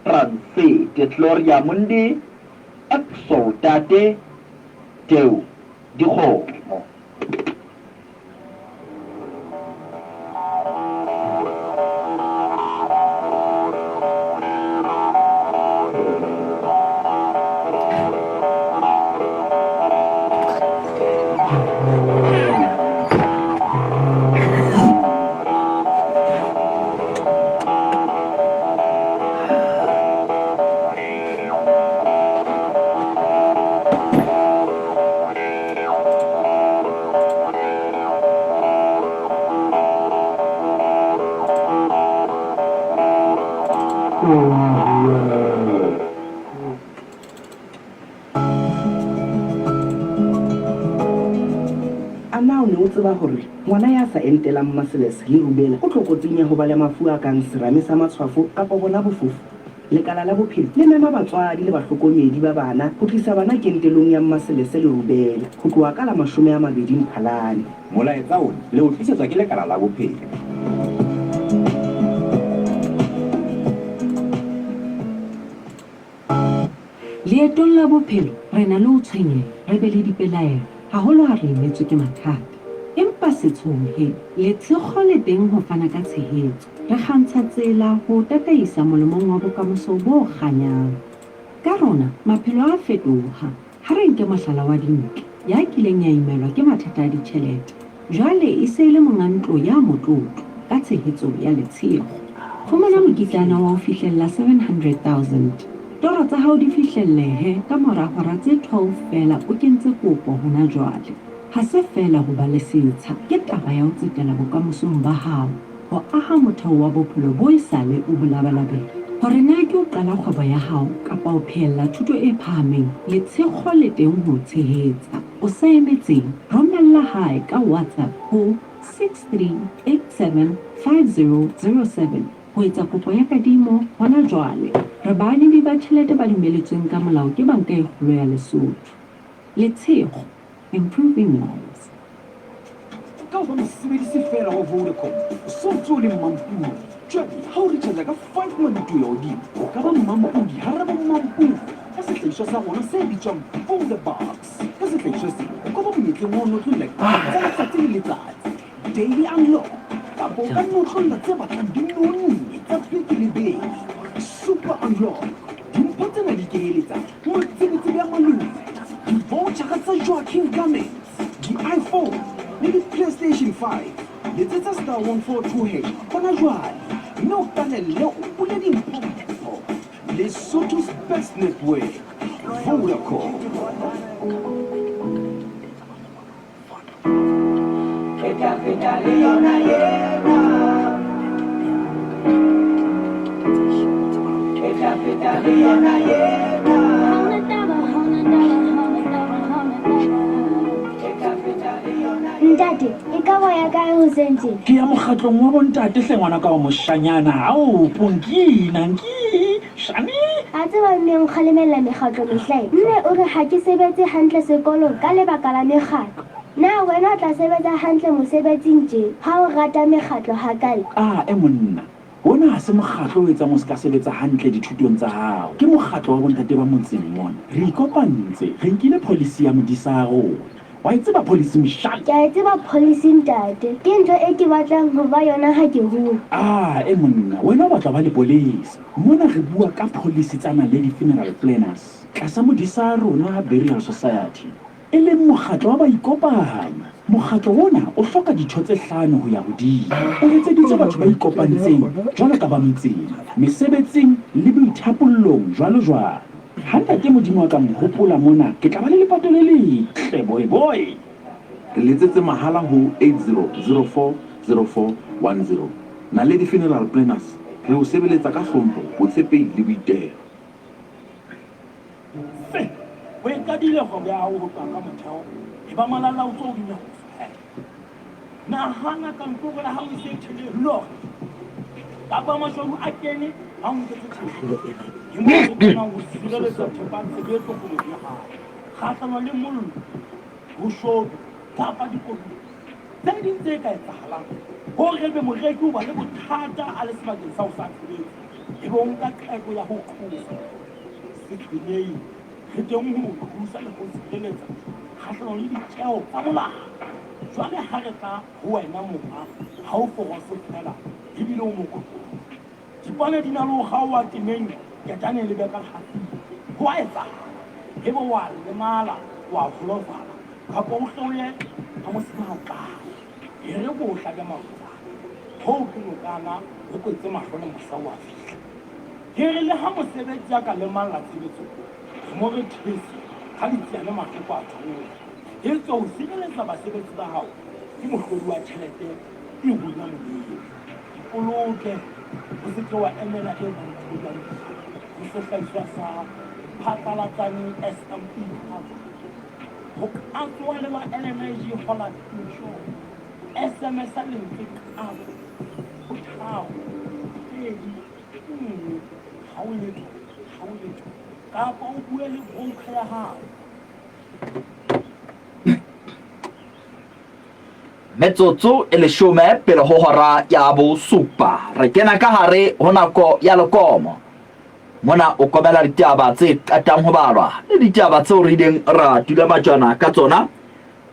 Transete Gloria Mundi Exaltate Deo Dikgomo. Ana o ne o tseba hore ngwana ya sa entelang Maselese le rubela o tlokotsing ya ho ba le mafu a kang serame sa matshwafo kapa bona bofofu. Lekala la bophelo le mema batswadi le bahlokomedi ba bana ho tlisa bana kentelong ya Maselese le rubela ho tloha ka la 20 Mphalane. Molaetsa ona le o tlisetswa ke lekala la bophelo. Leetong la bophelo re na le ho tshwenyeha re be le dipelaelo haholo ha re emetswe ke mathata. Empa setshohe le tshekgo le teng ho fana ka tshehetso. Re kgantsha tsela ho tataisa molemong wa bokamoso bo kganyang. Ka rona maphelo a fetoha ha re nke mohlala wa dintle ya kileng ya imelwa ke mathata a ditjhelete. Jwale e se le monga ntlo ya motlotlo ka tshehetso ya letshego. Fumana mokitlana wa ho fihlella 700,000. Toro tsa hao di fihlellehe ka mora hora tse 12 fela o kentse kopo hona jwale. Ha se fela ho ba le setsha, ke taba ya ho tsetela bokamosong ba hao, ho aha motheo wa bophelo bo esale o bolabalabela. Hore na ke o qala kgwebo ya hao kapa o phehella thuto e phahameng, le tshekgo le teng ho tshehetsa. O sa emetseng, romella hae ka WhatsApp ho 63875007 ho etsa kopo ya kadimo hona jwale. Re baanedi ba tjhelete ba dumeletsweng ka molao ke banka e kgolo ya Lesotho. Letshego, improving lives. Ka ba mosebedisi fela wa Vodacom o so ntse o le mmampudi jwale ha o re tjhelete ka 5 minuto ya hodimo o ka ba mmampudi ha re ba mmampudi ka sehlahiswa sa rona se bitswang Vodebox. Ka sehlahiswa se o ka ba monyetleng wa notlolla tsa letsatsi le letsatsi daily unlock kapo o ka notlolla tse batlang di nonne tsa beke le beke. Super unlock dimpho tsena di kenyeletsa motsebetsi ya malome di-voucher tsa Joaquin Cummings, di-iPhone le di-PlayStation 5 letsetsa star 142 hona jwale mme o qalelle o bule dimpho Lesotho's best network, Vodacom. Ntate, e ka ba ya kae ho sentse? Ke ya mokgatlong wa bontate hle ngwana ka wa moshanyana ao ponkina nki shani a tseba mme nkgalemella mekgatlo mehlae mme o re ha ke sebetse hantle sekolong ka lebaka la mekgatlo. Na wena o tla sebetsa hantle mosebetsing tje ha o rata mekgatlo hakale? monna bona ha se mokgatlo o etsang o se ka sebetsa hantle dithutong tsa hao. Ke mokgatlo wa bontate ba motseng mona. Re ikopantse re nkile policy ya modisa ya rona. Wa tseba policy mshaka? Ke a tseba policy ntate. Ke ntho e ke batlang ho ba yona ha ke hola. Monna wena o batla ba le police. Mona re bua ka policy tsana le di-funeral planners tlasa modisa ya rona Burial Society. E leng mokgatlo wa ba ikopanya. Mokgatlo wona o hloka ditho tse 5 ho ya hodimo. O etseditswe batho ba ikopantseng jwalo ka ba metseng, mesebetsing le boithapollong jwalo jwalo. Hanta ke modimo wa ka mhopola mona ke tla ba le lepato le letle boy. letsetse mahala ho 80040410 na le di-funeral planners re o sebeletsa ka hlompho botshepehi le boitelo. O ekadile kgwebo ya hao ho tloha ka motheo e ba malala o tso o dula ho nahana kantoro ya hao e se thelelo kapa mashodu a kene ha o nketse thelelo e mo kgona ho sireletsa thepa tshebetso kgwebo ya hao kgahlano le mollo ho shodu kapa dikotsi tse ding tse ka etsahalang hore be moreki o ba le bothata a le sebakeng sa ho sa tshebetso e bo nka qeko ya ho thusa se tshwenyehi re teng ho thusa le ho sireletsa kgahlano le ditjeo tsa molao jwale ha re tla ho wena monga ha o forose fela ebile o mokotlo dipane di na le ho kgaoha temeng ketane le beka kgafile ho a etsahala ebe wa lemala wa holofala kapa o hloye ka mosematlao e re bo hlabe mafuta ho ke lokana ho kwetse mahlo le mosa wa fihla ke re le ha mosebetsi ya ka lemala tshebetso mo re these ha ditsia le mahloko a thola e tso o sireletsa basebetsi ba hao ke mohlodi wa tjhelete e hula molemo dipoloke ho se ke wa emela e bang thulang ho sehlahiswa sa phatlalatsane SME ho akwa le ba LMG Holland Insurance SMS a lentswe ka ho thao pedi ha o letho kapa o bue le broker ya hao metsotso e leshome pele ho hora ya bosupa re kena ka hare ho nako ya lekomo mona o komela ditaba tse qatang ho balwa le ditaba tseo re ileng ra dula majana ka tsona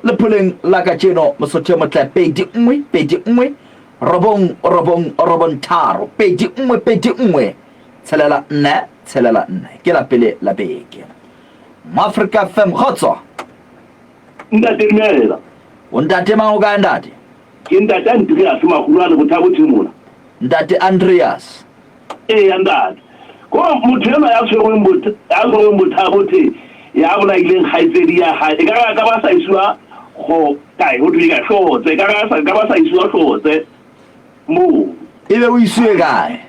lepoleng la ka tjeno mosotho motle pedi nngwe robong tharo pedi nngwe tshelela nne ke la pele la beke Africa FM khotso ntate Dumela o ntate mang o ka ntate ke ntate Andreas Makhulwane Bothabo Thimona ntate Andreas ntate ko motho ena ya tshwerweng Bothabo the ya bona ileng khaitsedi ya ha e ka ba sa iswa go kae ho dira shotse ka ba sa iswa shotse mo ebe o iswe kae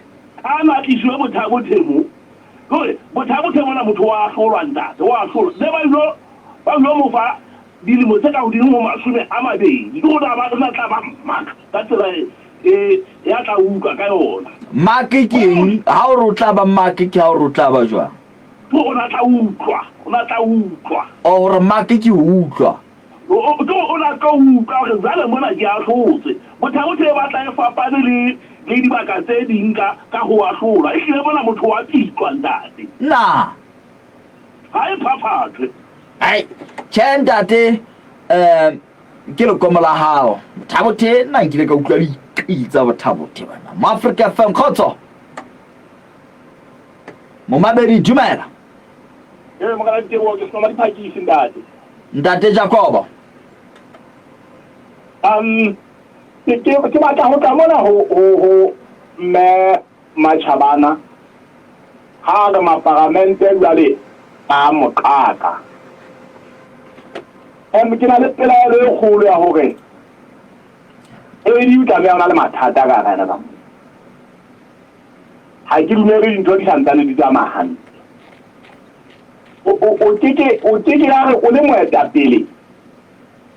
ana iswe Bothabo Themo gore Bothabo Themo na motho wa hlolwa ntate wa hlolwa le ba lo mo fa dilemo tse ka hodimo mo masome a mabedi go da ba na tla ba maka ka tsela ya tla uka ka yona marketing ha o rutla ba marketing ha o rutla ba jwa o na tla utlwa o re marketing utlwa o na ka uka re zale mona di a hlotse Bothabo the ba tla fapane le dibaka tse ding ka ho a hlola e hle bona motho wa pitwa ntate na ha e phaphathe ai ntate ke le komola hao Bothabo the nna nkile ka utlwa ditsa Bothabo the bana Africa FM khotso mo mabedi dumela mogala ditebo ke soma diphakisi ntate Jacobo ke batla ho tla mona ho me Machabana ha re maparamente jwale a moqaka ke na le pelaelo e kgolo ya hore di tlameha ho na le mathata ka gana ba ha ke dumele dintho di santsane di tsamaya hantle o teke ya re o le moetapele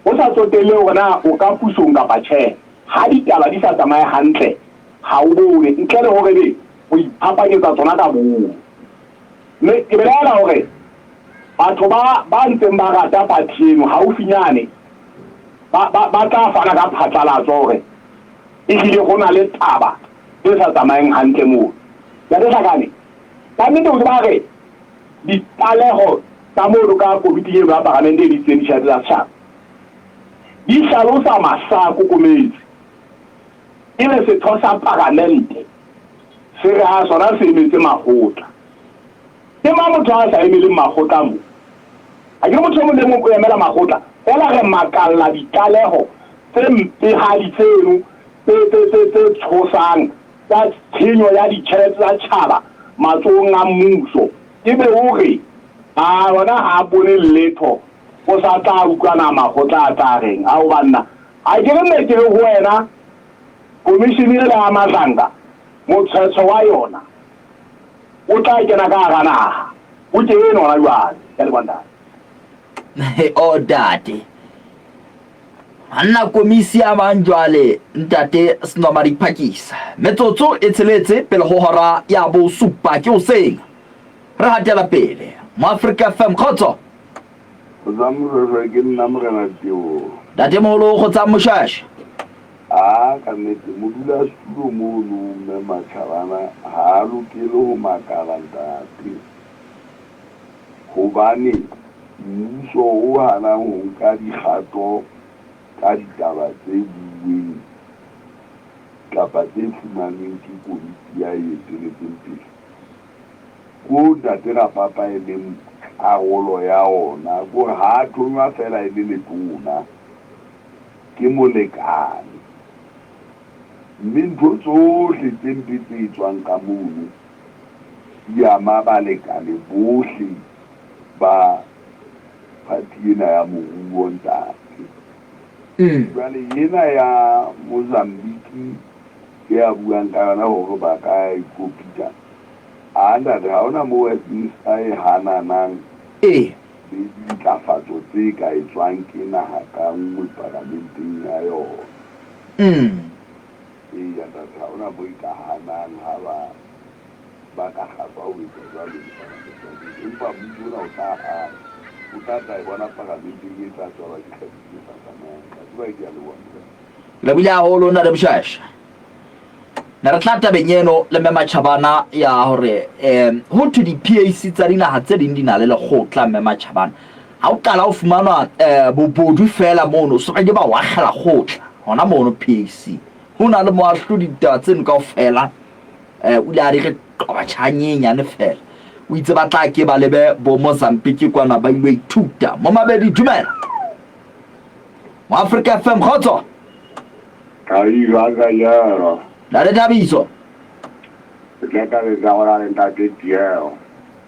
o sa tsotelle hore na o ka pusong kapa tjhe ha ditaba di sa tsamaye hantle ha o bone ntle le hore o iphapanyetsa tsona ka bong mme ke belaela hore batho ba ntseng ba rata party eno haufinyane ba tla fana ka phatlalatso hore ebile go na le taba e sa tsamayeng hantle moo ya tlhakane ka nnete o ba re ditlaleho tsa moo ka komiti eno ya parlamente di tseng di tsa setjhaba di hlalosa masako komedi e le setho sa parlamente se re ha sona se emetse makgotla ke motho a sa emele makgotla moo a ke motho mo le mo emela makgotla fela re makalla ditlaleho tse mpehadi tseno tse tshosang tsa tshenyo ya ditjhelete tsa tjhaba matsong a mmuso ebe hore a bona ha bone letho o sa tla utlwana makgotla a tla reng a o banna a ke re nne ke ho wena komishini e le a matlanga motshetsho wa yona o tla kena ka hara naha o ke eno ona jwale ya le banda o date hanna komisi ya manjwale ntate Snoma diphakisa metsotso e tsheletse pele ho hora ya bo supa ke o seng re hatela pele Africa FM khotso zamurere ke nna morena tio date moholo go tsa moshashe ka nnete modulasetulo mono mme Matjhabana ha a lokele ho makala ntate hobane mmuso o hana ho nka dikgato ka ditaba tse buuweng kapa tse fumanweng ke komiti ya eteletseng pele ko ntate Rapapa e leng karolo ya ona gore ha a thonywa fela e le letona ke molekane mme ntho tsohle tse mpe tse tswang ka mono di ama balekane bohle ba party ena ya moruo ntate jwale ena ya Mozambique ke ya buang ka yona hore ba ka ikopita ntate ha hona moo Westminster e hananang le dintlafatso tse ka etswang ke naha ka nngwe parlamenteng ya yona ya ntate ha hona moo e ka hanang ha ba ka kgatswa ho etsa jwalo empa mmuso ona o tla tla e bona parlamenteng e tla tswa ba dikgabisi tsa tsamayang ka tseba ke ya le bona le bile haholo na le Mshasha na re tla tabeng eno le mme Matjhabana ya hore ho thu di PAC tsa dinaha tse ding di na le lekgotla mme Matjhabana ha o qala o fumanwa bobodu fela mono so ke ba wa kgela khotla hona mono PAC ho na le moahlodi tatseng kaofela o ile a re qoba tshanyenya fela o itse ba tla ke ba lebe bo Mozambique kwana ba ile ithuta mo mabedi dumela mo Africa FM khotso kai ga ya la le Thabiso le ka le za ora le ntate Tieo